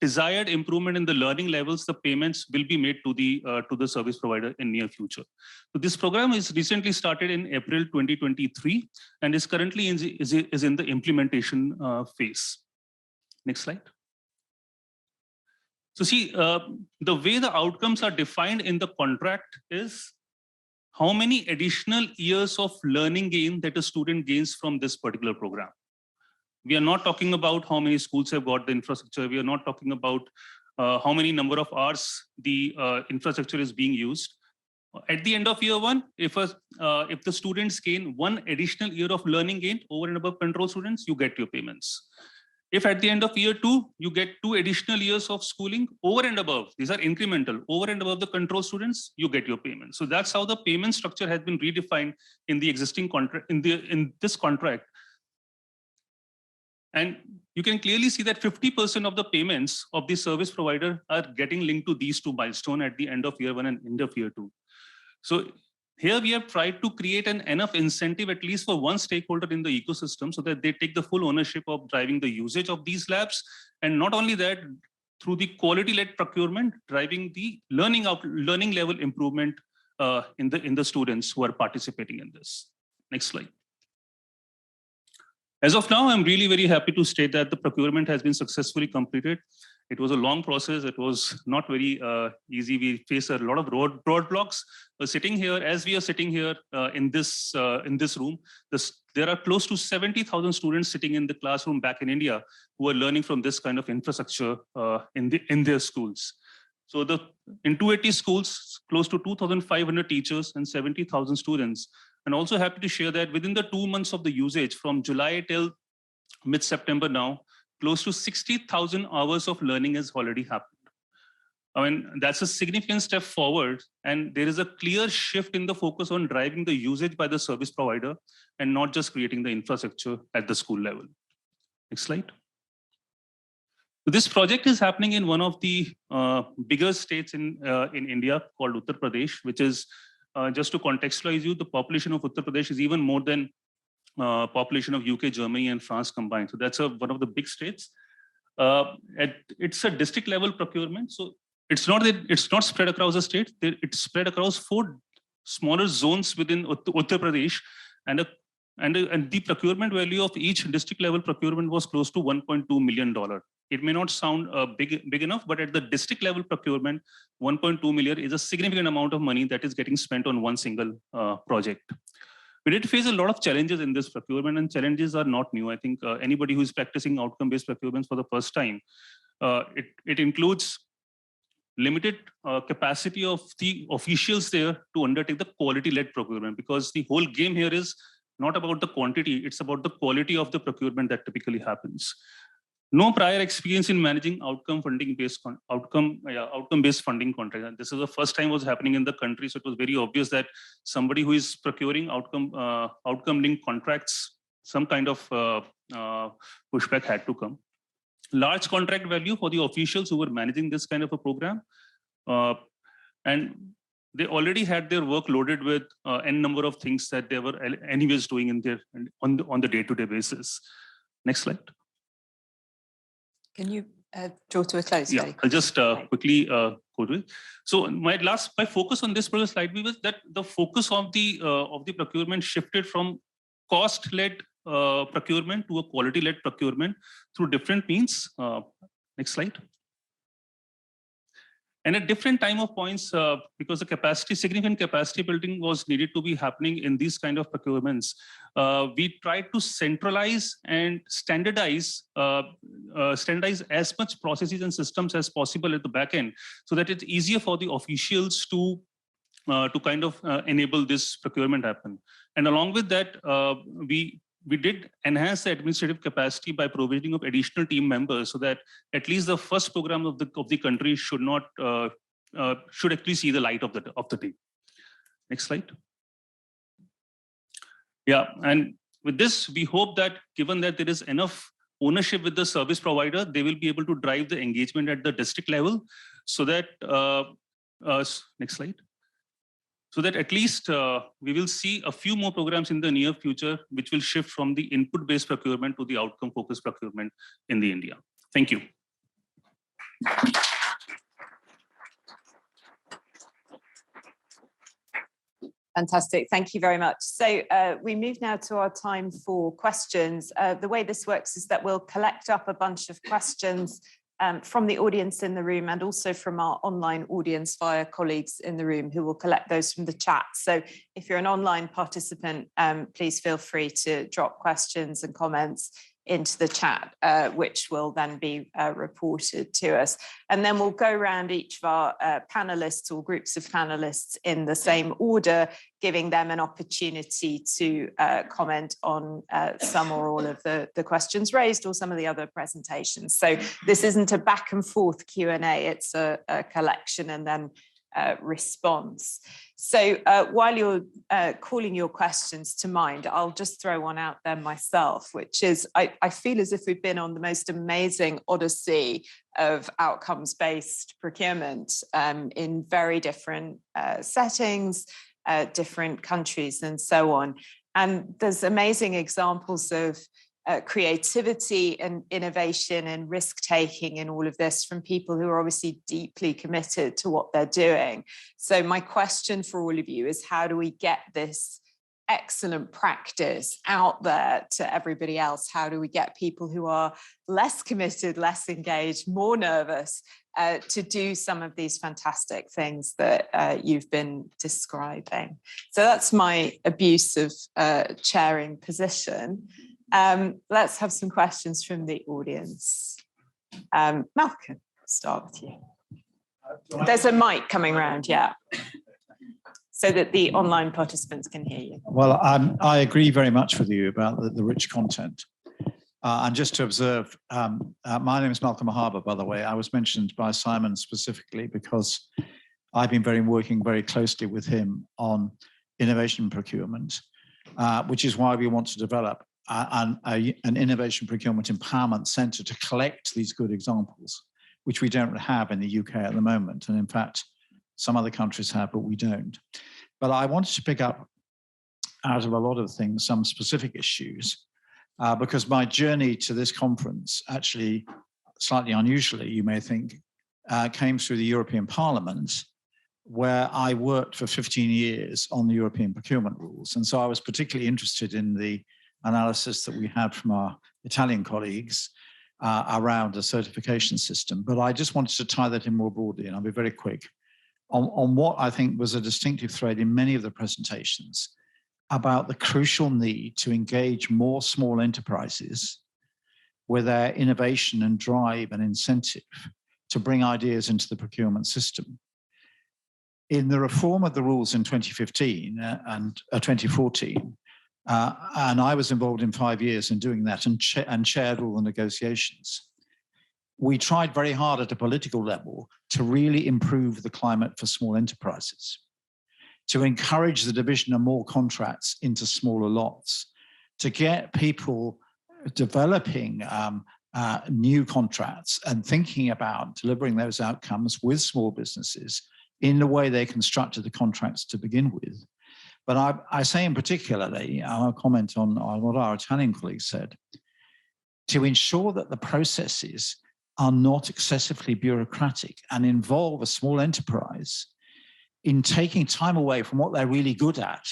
desired improvement in the learning levels, the payments will be made to the service provider in near future. So this program is recently started in April 2023 and is currently in the implementation phase. Next slide. So see, the way the outcomes are defined in the contract is how many additional years of learning gain that a student gains from this particular program. We are not talking about how many schools have got the infrastructure. We are not talking about how many number of hours the infrastructure is being used. At the end of year one, if the students gain one additional year of learning gain over and above control students, you get your payments. If at the end of year two, you get 2 additional years of schooling over and above, these are incremental, over and above the control students, you get your payment. So that's how the payment structure has been redefined in the existing contract, in this contract. And you can clearly see that 50% of the payments of the service provider are getting linked to these two milestones at the end of year one and end of year two. So here we have tried to create an enough incentive, at least for one stakeholder in the ecosystem, so that they take the full ownership of driving the usage of these labs. And not only that, through the quality-led procurement, driving the learning level improvement in the students who are participating in this. Next slide. As of now, I'm really very happy to state that the procurement has been successfully completed. It was a long process. It was not very easy. We faced a lot of roadblocks. Sitting here, as we are sitting here in this room, there are close to 70,000 students sitting in the classroom back in India who are learning from this kind of infrastructure in their schools. So in 280 schools, close to 2,500 teachers and 70,000 students. And also happy to share that within the 2 months of the usage, from July till mid-September now, close to 60,000 hours of learning has already happened. I mean, that's a significant step forward, and there is a clear shift in the focus on driving the usage by the service provider and not just creating the infrastructure at the school level. Next slide. So this project is happening in one of the bigger states in India called Uttar Pradesh, which is, just to contextualize you, the population of Uttar Pradesh is even more than population of UK, Germany, and France combined. So that's one of the big states. It's a district level procurement. So it's not spread across the state. It's spread across 4 smaller zones within Uttar Pradesh, and the procurement value of each district level procurement was close to $1.2 million. It may not sound big enough, but at the district level procurement, 1.2 million is a significant amount of money that is getting spent on one single project. We did face a lot of challenges in this procurement, and challenges are not new. I think anybody who is practicing outcome-based procurements for the first time, it includes limited capacity of the officials there to undertake the quality-led procurement, because the whole game here is not about the quantity, it's about the quality of the procurement that typically happens. No prior experience in managing outcome-based funding contracts. And this is the first time it was happening in the country, so it was very obvious that somebody who is procuring outcome-linked contracts, some kind of pushback had to come. Large contract value for the officials who were managing this kind of a program, and they already had their work loaded with n number of things that they were anyways doing in their on the day-to-day basis. Next slide. Can you draw to a close? Yeah, I'll just quickly go to it. So my focus on this particular slide was that the focus of the procurement shifted from cost-led procurement to a quality-led procurement through different means. Next slide. And at different time of points, because the significant capacity building was needed to be happening in these kind of procurements, we tried to centralize and standardize as much processes and systems as possible at the back end, so that it's easier for the officials to kind of enable this procurement happen. And along with that, we we did enhance the administrative capacity by provisioning of additional team members so that at least the first program of the country should not should actually see the light of the day. Next slide. Yeah, and with this, we hope that given that there is enough ownership with the service provider, they will be able to drive the engagement at the district level so that, next slide. So that at least we will see a few more programs in the near future, which will shift from the input-based procurement to the outcome-focused procurement in the India. Thank you. Fantastic. Thank you very much. So we move now to our time for questions. The way this works is that we'll collect up a bunch of questions from the audience in the room and also from our online audience via colleagues in the room who will collect those from the chat. So if you're an online participant, please feel free to drop questions and comments into the chat, which will then be reported to us. And then we'll go around each of our panelists or groups of panelists in the same order, giving them an opportunity to comment on some or all of the questions raised or some of the other presentations. So this isn't a back and forth Q&A, it's a collection and then response. So while you're calling your questions to mind, I'll just throw one out there myself, which is I feel as if we've been on the most amazing odyssey of outcomes-based procurement in very different settings, different countries and so on. And there's amazing examples of creativity and innovation and risk-taking in all of this from people who are obviously deeply committed to what they're doing. So my question for all of you is, how do we get this excellent practice out there to everybody else? How do we get people who are less committed, less engaged, more nervous to do some of these fantastic things that you've been describing? So that's my abusive chairing position. Let's have some questions from the audience. Malcolm, start with you. There's a mic coming around, yeah, so that the online participants can hear you. Well, I agree very much with you about the rich content. And just to observe, my name is Malcolm Harbour, by the way. I was mentioned by Simon specifically because I've been working very closely with him on innovation procurement, which is why we want to develop an innovation procurement empowerment centre to collect these good examples, which we don't have in the UK at the moment. And in fact, some other countries have, but we don't. But I wanted to pick up out of a lot of things, some specific issues, because my journey to this conference, actually slightly unusually, you may think, came through the European Parliament, where I worked for 15 years on the European procurement rules. And so I was particularly interested in the analysis that we had from our Italian colleagues around the certification system. But I just wanted to tie that in more broadly, and I'll be very quick, on what I think was a distinctive thread in many of the presentations about the crucial need to engage more small enterprises with their innovation and drive and incentive to bring ideas into the procurement system. In the reform of the rules in 2015 and 2014, and I was involved in 5 years in doing that and chaired all the negotiations. We tried very hard at a political level to really improve the climate for small enterprises, to encourage the division of more contracts into smaller lots, to get people developing new contracts and thinking about delivering those outcomes with small businesses in the way they constructed the contracts to begin with. But I say in particularly, I'll comment on what our Italian colleagues said, to ensure that the processes are not excessively bureaucratic and involve a small enterprise in taking time away from what they're really good at,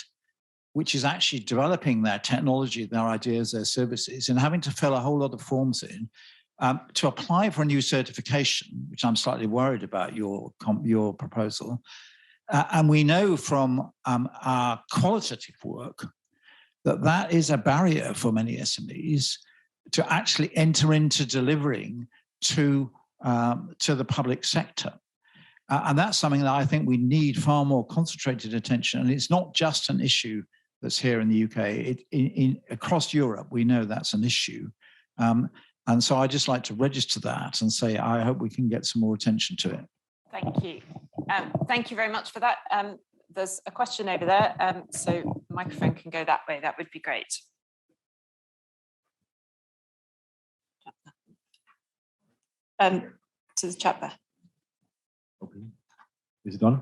which is actually developing their technology, their ideas, their services, and having to fill a whole lot of forms in to apply for a new certification, which I'm slightly worried about your proposal. And we know from our qualitative work that that is a barrier for many SMEs to actually enter into delivering to the public sector. And that's something that I think we need far more concentrated attention. And it's not just an issue that's here in the UK. Across Europe, we know that's an issue. And so I just like to register that and say, I hope we can get some more attention to it. Thank you. Thank you very much for that. There's a question over there, so the microphone can go that way. That would be great. To the chat there. Okay. Is it on?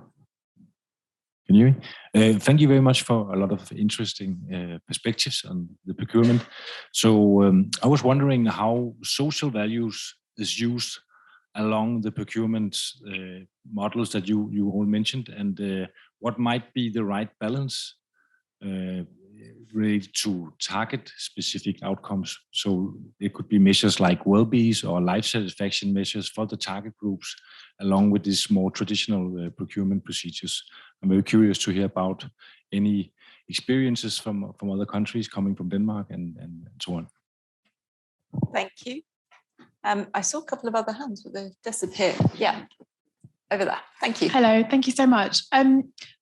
Can you hear me? Thank you very much for a lot of interesting perspectives on the procurement. So I was wondering how social values is used along the procurement models that you all mentioned, and what might be the right balance related to target specific outcomes. So it could be measures like well-being or life satisfaction measures for the target groups, along with these more traditional procurement procedures. I'm very curious to hear about any experiences from other countries coming from Denmark and so on. Thank you. I saw a couple of other hands, but they've disappeared. Yeah, over there. Thank you. Hello, thank you so much.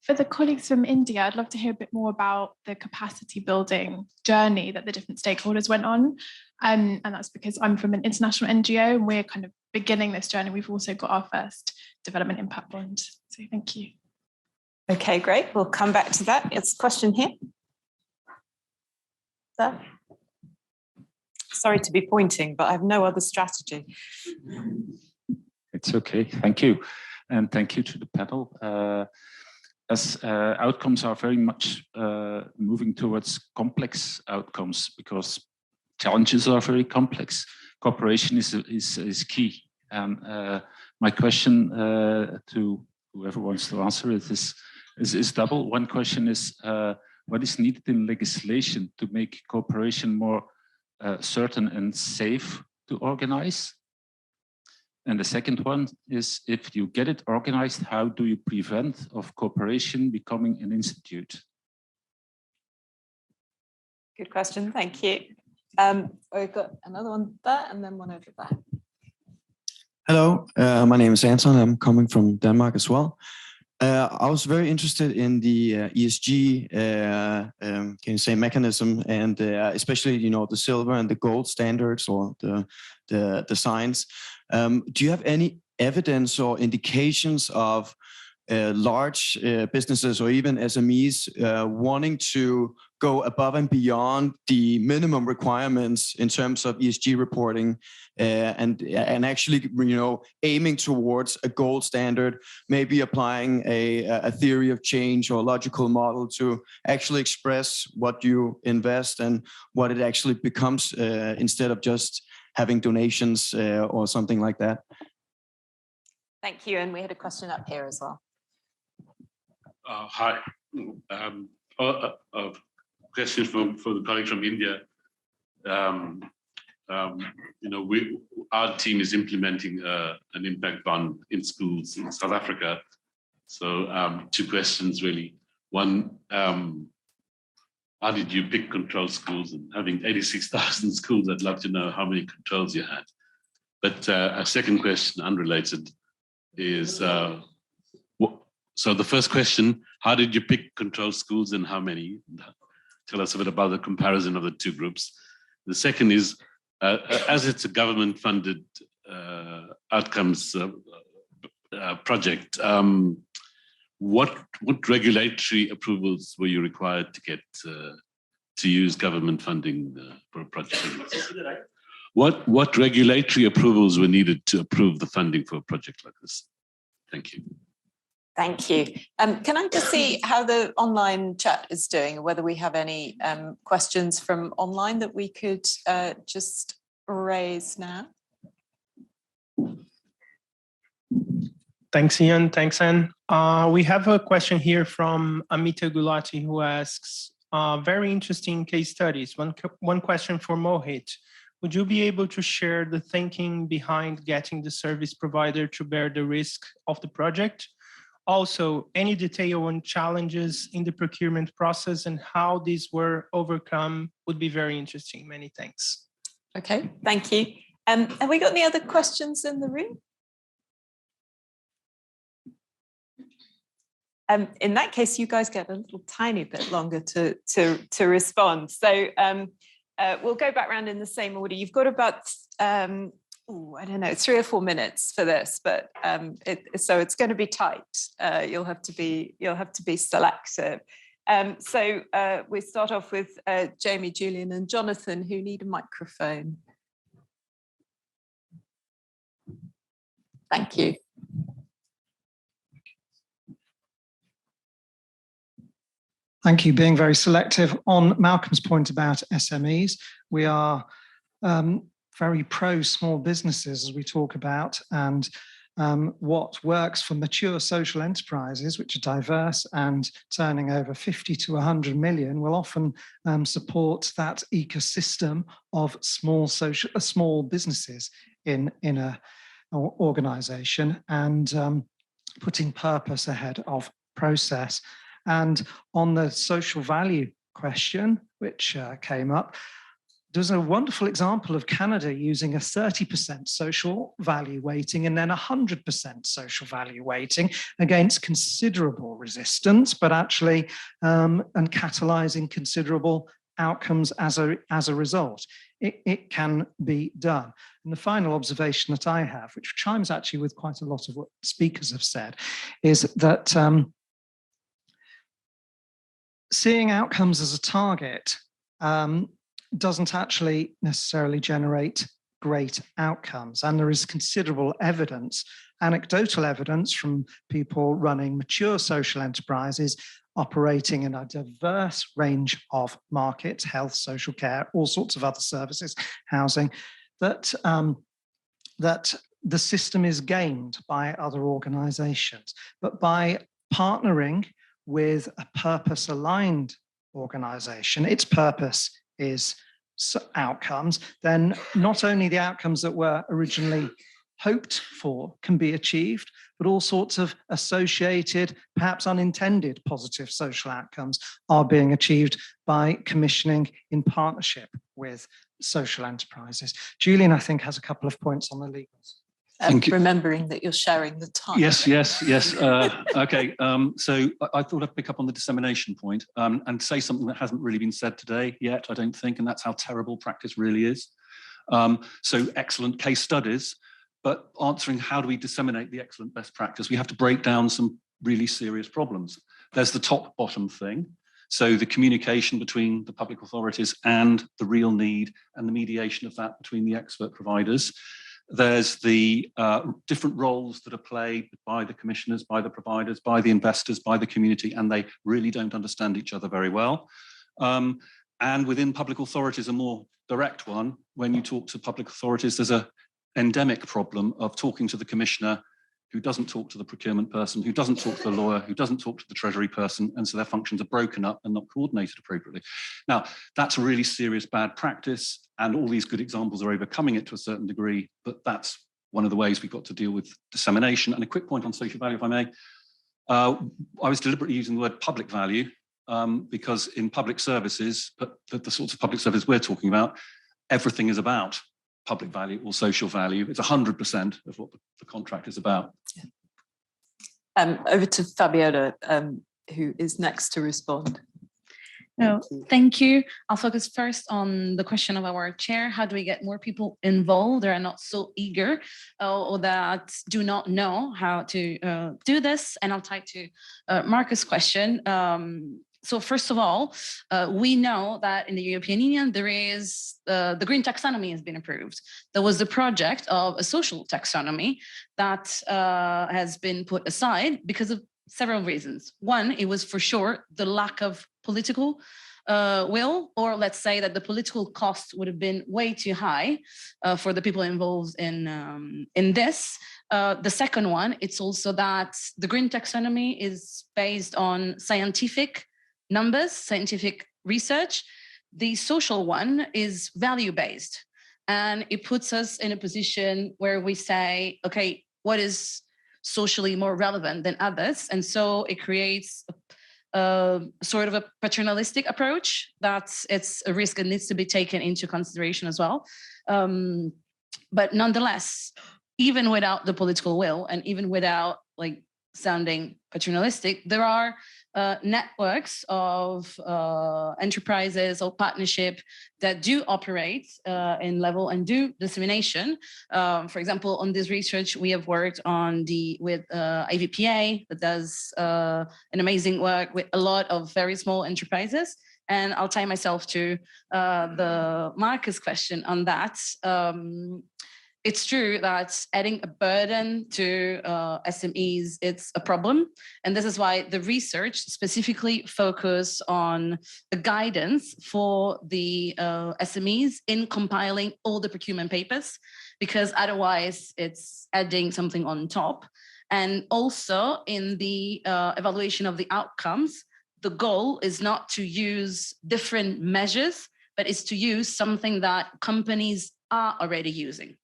For the colleagues from India, I'd love to hear a bit more about the capacity building journey that the different stakeholders went on. And that's because I'm from an international NGO and we're kind of beginning this journey. We've also got our first development impact bond. So thank you. Okay, great. We'll come back to that. It's a question here. There. Sorry to be pointing, but I have no other strategy. It's okay. Thank you. And thank you to the panel. As outcomes are very much moving towards complex outcomes because challenges are very complex. Cooperation is key. And my question to whoever wants to answer it is double. One question is, what is needed in legislation to make cooperation more certain and safe to organize? And the second one is, if you get it organized, how do you prevent of cooperation becoming an institute? Good question, thank you. We've got another one there and then one over there. Hello, my name is Anton. I'm coming from Denmark as well. I was very interested in the ESG, can you say, mechanism, and especially, you know, the silver and the gold standards or the signs. Do you have any evidence or indications of large businesses or even SMEs wanting to go above and beyond the minimum requirements in terms of ESG reporting and actually, you know, aiming towards a gold standard, maybe applying a theory of change or logical model to actually express what you invest and what it actually becomes instead of just having donations or something like that? Thank you. And we had a question up here as well. Hi. Question for the colleague from India. You know, our team is implementing an impact bond in schools in South Africa. So two questions really. One, how did you pick control schools? And having 86,000 schools, I'd love to know how many controls you had. But a second question, unrelated, is so the first question, how did you pick control schools and how many? Tell us a bit about the comparison of the two groups. The second is, as it's a government-funded outcomes project, what regulatory approvals were you required to get to use government funding for a project? What regulatory approvals were needed to approve the funding for a project like this? Thank you. Thank you. Can I just see how the online chat is doing, or whether we have any questions from online that we could just raise now? Thanks, Ian. Thanks, Anne. We have a question here from Amita Gulati, who asks, very interesting case studies. One question for Mohit. Would you be able to share the thinking behind getting the service provider to bear the risk of the project? Also, any detail on challenges in the procurement process and how these were overcome would be very interesting. Many thanks. Okay, thank you. Have we got any other questions in the room? In that case, you guys get a little tiny bit longer to respond. So we'll go back around in the same order. You've got about, I don't know, 3 or 4 minutes for this, but so it's going to be tight. You'll have to be selective. So we start off with Jamie, Julian, and Jonathan, who need a microphone. Thank you. Thank you. Being very selective on Malcolm's point about SMEs, we are very pro small businesses as we talk about, and what works for mature social enterprises, which are diverse and turning over 50 to 100 million, will often support that ecosystem of small businesses in a organization, and putting purpose ahead of process. And on the social value question, which came up, there's a wonderful example of Canada using a 30% social value weighting and then 100% social value weighting against considerable resistance, but actually and catalyzing considerable outcomes as a result. It can be done. And the final observation that I have, which chimes actually with quite a lot of what speakers have said, is that seeing outcomes as a target doesn't actually necessarily generate great outcomes. And there is considerable evidence, anecdotal evidence from people running mature social enterprises operating in a diverse range of markets, health, social care, all sorts of other services, housing, that the system is gamed by other organizations. But by partnering with a purpose-aligned organization, its purpose is outcomes, then not only the outcomes that were originally hoped for can be achieved, but all sorts of associated, perhaps unintended positive social outcomes are being achieved by commissioning in partnership with social enterprises. Julian, I think, has a couple of points on the legals. Remembering that you're sharing the time. Yes. Okay. So I thought I'd pick up on the dissemination point and say something that hasn't really been said today yet, I don't think, and that's how terrible practice really is. So excellent case studies, but answering how do we disseminate the excellent best practice, we have to break down some really serious problems. There's the top-bottom thing. So the communication between the public authorities and the real need and the mediation of that between the expert providers. There's the different roles that are played by the commissioners, by the providers, by the investors, by the community, and they really don't understand each other very well. And within public authorities, a more direct one, when you talk to public authorities, there's an endemic problem of talking to the commissioner who doesn't talk to the procurement person, who doesn't talk to the lawyer, who doesn't talk to the treasury person, and so their functions are broken up and not coordinated appropriately. Now, that's a really serious bad practice, and all these good examples are overcoming it to a certain degree, but that's one of the ways we've got to deal with dissemination. And a quick point on social value, if I may. I was deliberately using the word public value because in public services, but the sorts of public service we're talking about, everything is about public value or social value. It's 100% of what the contract is about. Over to Fabiola, who is next to respond. No, thank you. I'll focus first on the question of our chair. How do we get more people involved that are not so eager or that do not know how to do this? And I'll tie to Marcus' question. So first of all, we know that in the European Union, there is the green taxonomy has been approved. There was the project of a social taxonomy that has been put aside because of several reasons. One, it was for sure the lack of political will, or let's say that the political cost would have been way too high for the people involved in this. The second one, it's also that the green taxonomy is based on scientific numbers, scientific research. The social one is value-based, and it puts us in a position where we say, okay, what is socially more relevant than others? And so it creates sort of a paternalistic approach that it's a risk that needs to be taken into consideration as well. But nonetheless, even without the political will and even without like sounding paternalistic, there are networks of enterprises or partnership that do operate in level and do dissemination. For example, on this research, we have worked on with IVPA that does an amazing work with a lot of very small enterprises. And I'll tie myself to the Marcus question on that. It's true that adding a burden to SMEs, it's a problem. And this is why the research specifically focus on the guidance for the SMEs in compiling all the procurement papers, because otherwise it's adding something on top. And also in the evaluation of the outcomes, the goal is not to use different measures, but is to use something that companies are already using.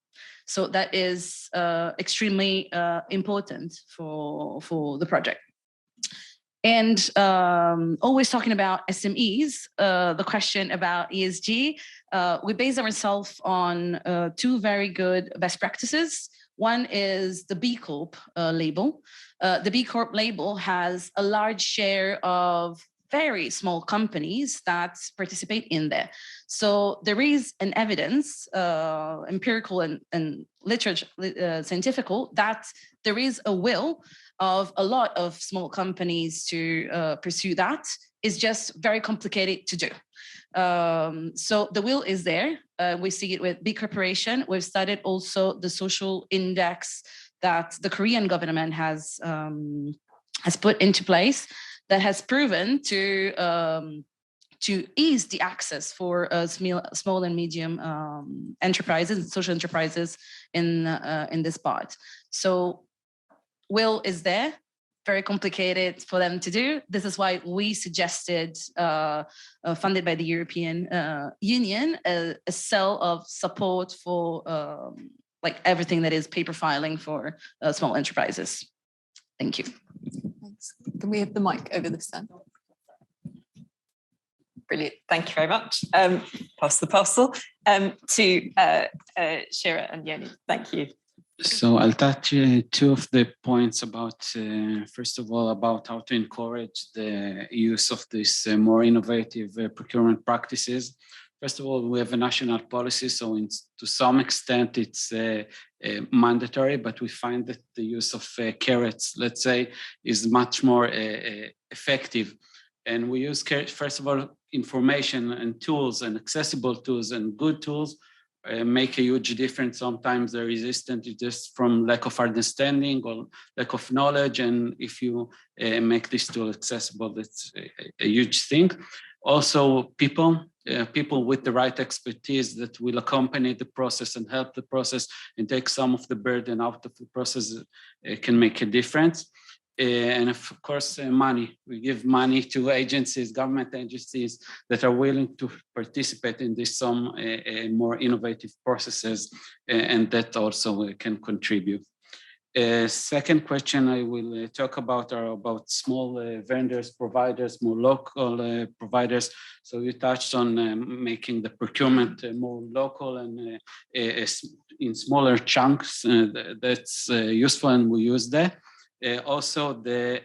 So that is extremely important for the project. And always talking about SMEs, the question about ESG, we base ourselves on two very good best practices. One is the B Corp label. The B Corp label has a large share of very small companies that participate in there. So there is an evidence, empirical and literature, scientific, that there is a will of a lot of small companies to pursue that. It's just very complicated to do. So the will is there. We see it with big corporation. We've studied also the social index that the Korean government has put into place, that has proven to ease the access for small and medium enterprises, social enterprises in this part. So will is there, very complicated for them to do. This is why we suggested, funded by the European Union, a cell of support for like everything that is paper filing for small enterprises. Thank you. Thanks. Can we have the mic over this end? Brilliant. Thank you very much. Pass the parcel to Shira and Yoni. Thank you. So I'll touch two of the points about, first of all, about how to encourage the use of these more innovative procurement practices. First of all, we have a national policy, so to some extent it's mandatory, but we find that the use of carrots, let's say, is much more effective. And we use, first of all, information and tools and accessible tools and good tools make a huge difference. Sometimes they're resistant just from lack of understanding or lack of knowledge. And if you make this tool accessible, that's a huge thing. Also, people with the right expertise that will accompany the process and help the process and take some of the burden out of the process can make a difference. And of course, money. We give money to agencies, government agencies that are willing to participate in this some more innovative processes, and that also can contribute. Second question I will talk about are about small vendors, providers, more local providers. So you touched on making the procurement more local and in smaller chunks. That's useful, and we use that. Also, the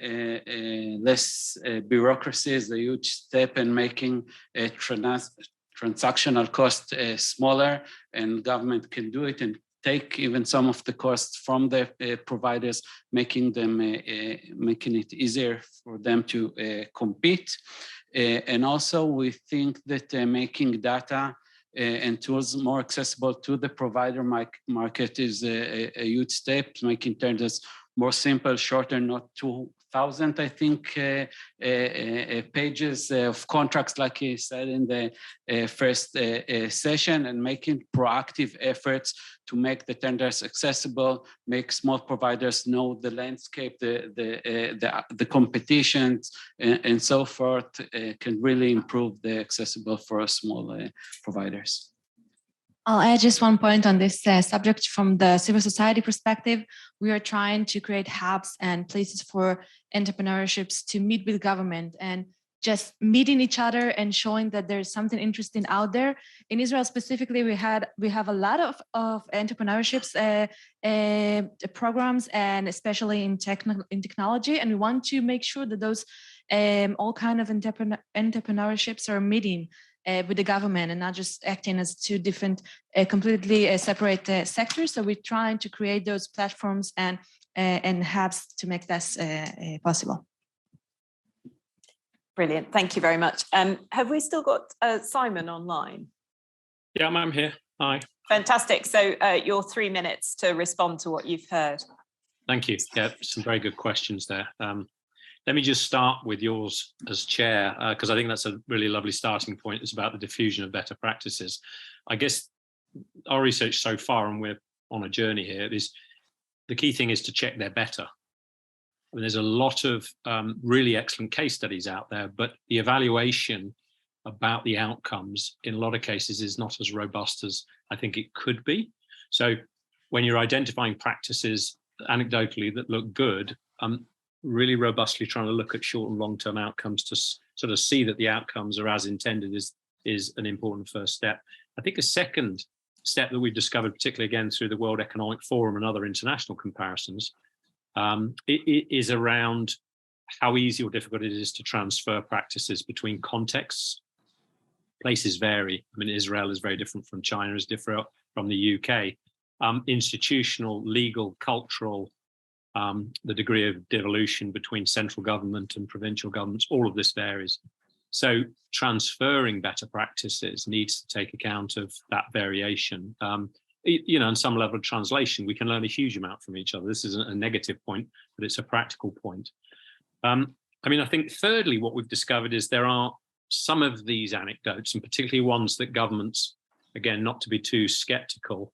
less bureaucracy is a huge step in making a transactional cost smaller, and government can do it and take even some of the costs from the providers, making it easier for them to compete. And also, we think that making data and tools more accessible to the provider market is a huge step, making tenders more simple, shorter, not 2,000, I think, pages of contracts, like you said in the first session, and making proactive efforts to make the tenders accessible, make small providers know the landscape, the competitions, and so forth, can really improve the accessible for small providers. I'll add just one point on this subject from the civil society perspective. We are trying to create hubs and places for entrepreneurships to meet with government and just meeting each other and showing that there's something interesting out there. In Israel specifically, we have a lot of entrepreneurships programs, and especially in technology, and we want to make sure that those all kind of entrepreneurships are meeting with the government and not just acting as two different, completely separate sectors. So we're trying to create those platforms and hubs to make this possible. Brilliant. Thank you very much. Have we still got Simon online? Yeah, I'm here. Hi. Fantastic. So your 3 minutes to respond to what you've heard. Thank you. Yeah, some very good questions there. Let me just start with yours as chair, because I think that's a really lovely starting point. It's about the diffusion of better practices. I guess our research so far, and we're on a journey here, is the key thing is to check they're better. I mean, there's a lot of really excellent case studies out there, but the evaluation about the outcomes in a lot of cases is not as robust as I think it could be. So when you're identifying practices anecdotally that look good, really robustly trying to look at short and long-term outcomes to sort of see that the outcomes are as intended is an important first step. I think a second step that we've discovered, particularly again through the World Economic Forum and other international comparisons, it is around how easy or difficult it is to transfer practices between contexts. Places vary. I mean, Israel is very different from China, is different from the UK. Institutional, legal, cultural, the degree of devolution between central government and provincial governments, all of this varies. So transferring better practices needs to take account of that variation. You know, on some level of translation, we can learn a huge amount from each other. This isn't a negative point, but it's a practical point. I mean, I think thirdly, what we've discovered is there are some of these anecdotes, and particularly ones that governments, again, not to be too skeptical,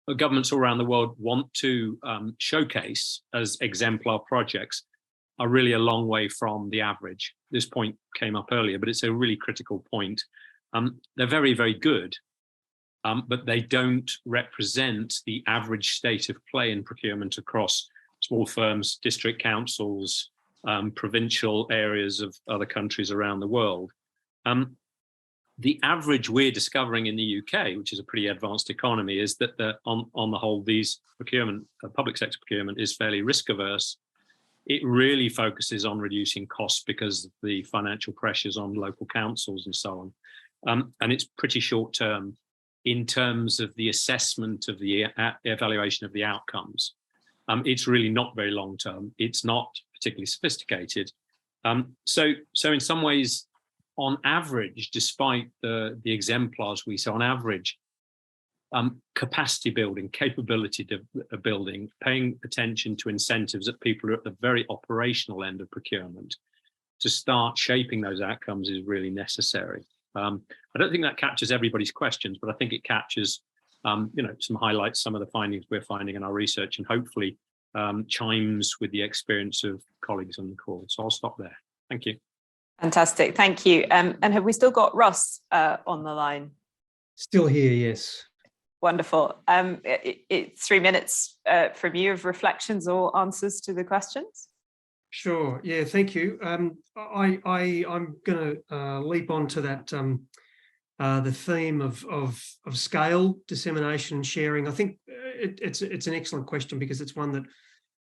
but governments all around the world want to showcase as exemplar projects, are really a long way from the average. This point came up earlier, but it's a really critical point. They're very, very good. But they don't represent the average state of play in procurement across small firms, district councils, provincial areas of other countries around the world. The average we're discovering in the UK, which is a pretty advanced economy, is that on the whole, these procurement, public sector procurement is fairly risk averse. It really focuses on reducing costs because of the financial pressures on local councils and so on. And it's pretty short term in terms of the assessment of the evaluation of the outcomes. It's really not very long term. It's not particularly sophisticated. So in some ways, on average, despite the exemplars we saw, on average, capacity building, capability building, paying attention to incentives that people are at the very operational end of procurement to start shaping those outcomes is really necessary. I don't think that captures everybody's questions, but I think it captures, you know, some highlights, some of the findings we're finding in our research, and hopefully chimes with the experience of colleagues on the call. So I'll stop there. Thank you. Fantastic. Thank you. And have we still got Russ on the line? Still here, yes. Wonderful. 3 minutes from you of reflections or answers to the questions. Sure. Yeah. Thank you. I'm going to leap onto that the theme of scale, dissemination, and sharing. I think it's an excellent question because it's one that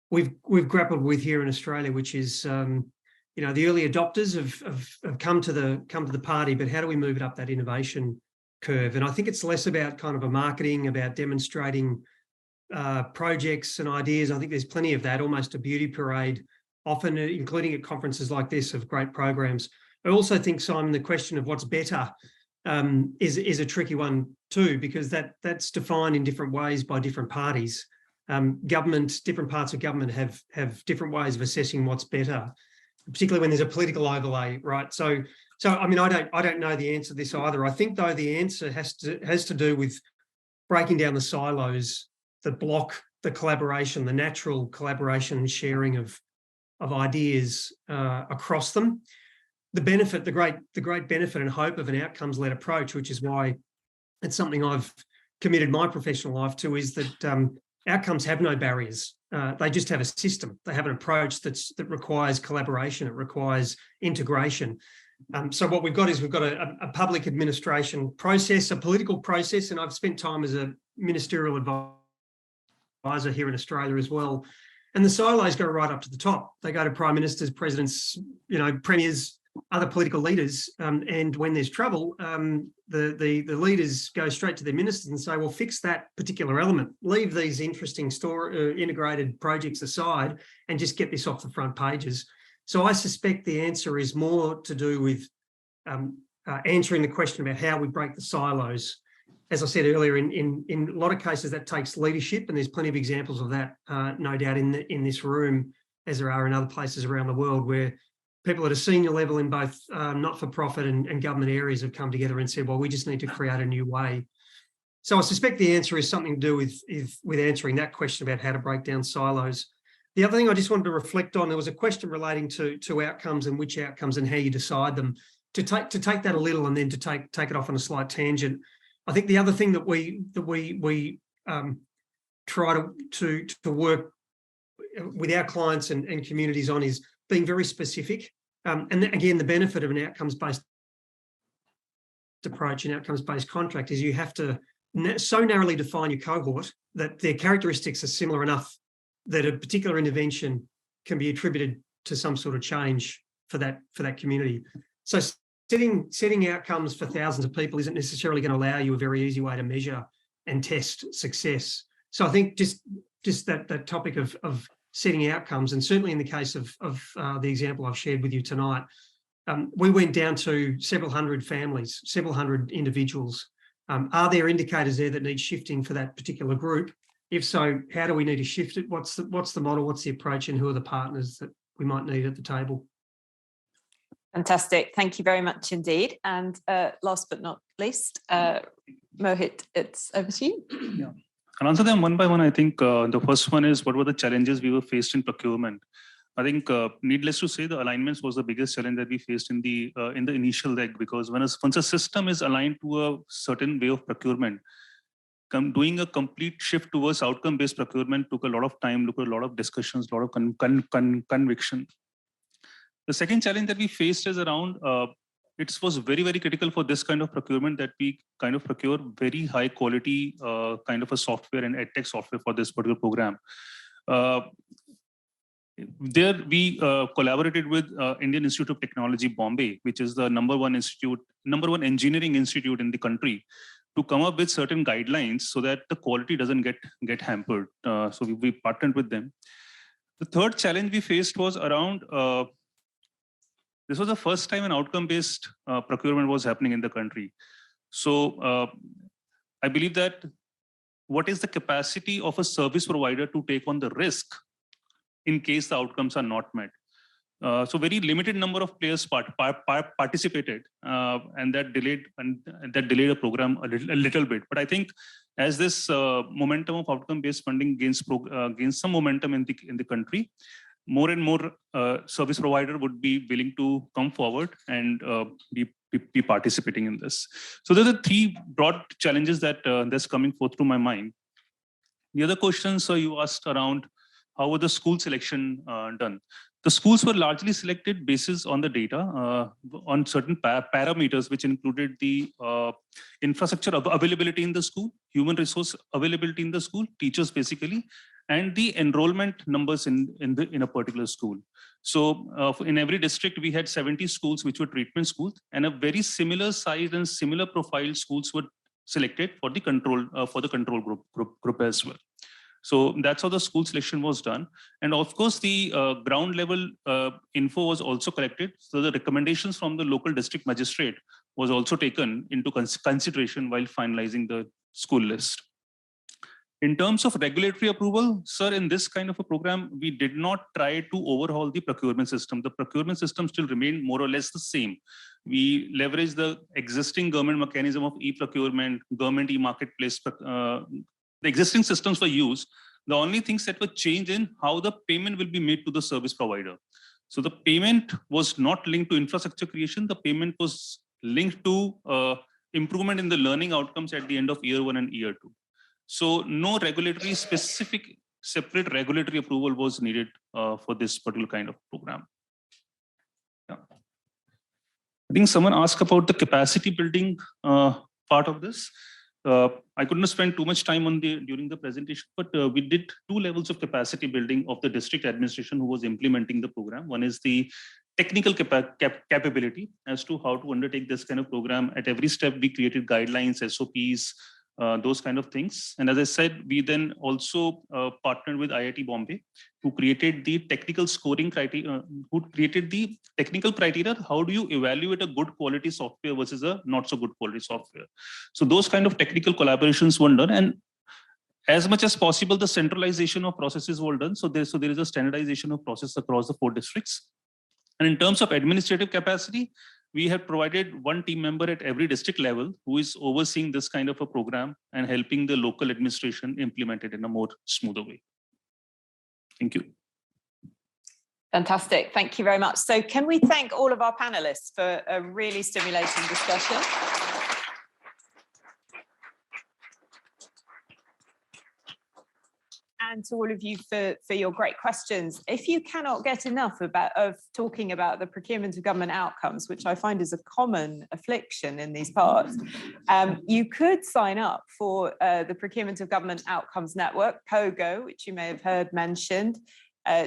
we've grappled with here in Australia, which is you know, the early adopters have come to the party, but how do we move it up that innovation curve? And I think it's less about kind of a marketing, about demonstrating projects and ideas. I think there's plenty of that, almost a beauty parade, often including at conferences like this, of great programs. I also think, Simon, the question of what's better is a tricky one too, because that's defined in different ways by different parties. Different parts of government have different ways of assessing what's better, particularly when there's a political overlay, right? So I mean, I don't know the answer to this either. I think though the answer has to do with breaking down the silos that block the collaboration, the natural collaboration and sharing of ideas across them. The great benefit and hope of an outcomes-led approach, which is why it's something I've committed my professional life to, is that outcomes have no barriers. They just have a system. They have an approach that requires collaboration. It requires integration. So what we've got is we've got a public administration process, a political process, and I've spent time as a ministerial advisor here in Australia as well. And the silos go right up to the top. They go to prime ministers, presidents, premiers, other political leaders. And when there's trouble, the leaders go straight to their ministers and say, well, fix that particular element. Leave these interesting integrated projects aside and just get this off the front pages. So I suspect the answer is more to do with answering the question about how we break the silos. As I said earlier, in a lot of cases that takes leadership, and there's plenty of examples of that, no doubt, in this room, as there are in other places around the world, where people at a senior level in both not-for-profit and government areas have come together and said, well, we just need to create a new way. So I suspect the answer is something to do with answering that question about how to break down silos. The other thing I just wanted to reflect on, there was a question relating to outcomes and which outcomes and how you decide them. To take that a little and then to take it off on a slight tangent. I think the other thing that we try to work with our clients and communities on is being very specific. And again, the benefit of an outcomes-based approach and outcomes-based contract is you have to so narrowly define your cohort that their characteristics are similar enough that a particular intervention can be attributed to some sort of change for that community. So setting outcomes for thousands of people isn't necessarily going to allow you a very easy way to measure and test success. So I think just that topic of setting outcomes, and certainly in the case of the example I've shared with you tonight, we went down to several hundred families, several hundred individuals. Are there indicators there that need shifting for that particular group? If so, how do we need to shift it? What's the model? What's the approach? And who are the partners that we might need at the table? Fantastic. Thank you very much indeed. And last but not least, Mohit, it's over to you. Yeah. I'll answer them one by one. I think the first one is, what were the challenges we were faced in procurement? I think, needless to say, the alignments was the biggest challenge that we faced in the initial leg, because once a system is aligned to a certain way of procurement, doing a complete shift towards outcome-based procurement took a lot of time, took a lot of discussions, a lot of conviction. The second challenge that we faced is around, it was very, very critical for this kind of procurement that we kind of procure very high quality kind of a software and edtech software for this particular program. There we collaborated with Indian Institute of Technology, Bombay, which is the number one engineering institute in the country, to come up with certain guidelines so that the quality doesn't get hampered. So we partnered with them. The third challenge we faced was around, this was the first time an outcome-based procurement was happening in the country. So I believe that what is the capacity of a service provider to take on the risk in case the outcomes are not met? So very limited number of players participated, and that delayed a program a little bit. But I think as this momentum of outcome-based funding gains some momentum in the country, more and more service provider would be willing to come forward and be participating in this. So there are the three broad challenges that's coming forth to my mind. The other questions you asked around how was the school selection done? The schools were largely selected basis on the data on certain parameters, which included the infrastructure availability in the school, human resource availability in the school, teachers basically, and the enrollment numbers in a particular school. So in every district, we had 70 schools which were treatment schools, and a very similar size and similar profile schools were selected for the control group as well. So that's how the school selection was done. And of course, the ground level info was also collected. So the recommendations from the local district magistrate was also taken into consideration while finalizing the school list. In terms of regulatory approval, sir, in this kind of a program, we did not try to overhaul the procurement system. The procurement system still remained more or less the same. We leveraged the existing government mechanism of e-procurement, government e-marketplace. The existing systems were used. The only things that were changed in how the payment will be made to the service provider. So the payment was not linked to infrastructure creation. The payment was linked to improvement in the learning outcomes at the end of year 1 and year 2. So no regulatory specific separate regulatory approval was needed for this particular kind of program. Yeah. I think someone asked about the capacity building part of this. I couldn't spend too much time on during the presentation, but we did 2 levels of capacity building of the district administration who was implementing the program. One is the technical capability as to how to undertake this kind of program. At every step, we created guidelines, SOPs, those kind of things. And as I said, we then also partnered with IIT Bombay, who created the technical scoring criteria, who created the technical criteria. How do you evaluate a good quality software versus a not so good quality software? So those kind of technical collaborations were done, and as much as possible, the centralization of processes were done. So there is a standardization of process across the 4 districts. And in terms of administrative capacity, we have provided 1 team member at every district level who is overseeing this kind of a program and helping the local administration implement it in a more smoother way. Thank you. Fantastic. Thank you very much. So can we thank all of our panelists for a really stimulating discussion? And to all of you for your great questions. If you cannot get enough of talking about the procurement of government outcomes, which I find is a common affliction in these parts, you could sign up for the Procurement of Government Outcomes Network, POGO, which you may have heard mentioned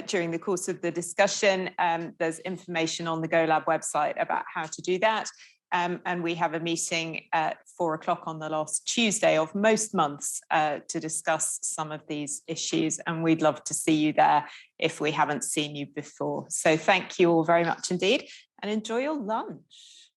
during the course of the discussion. There's information on the GoLab website about how to do that. And we have a meeting at 4 o'clock on the last Tuesday of most months to discuss some of these issues. And we'd love to see you there if we haven't seen you before. So thank you all very much indeed, and enjoy your lunch.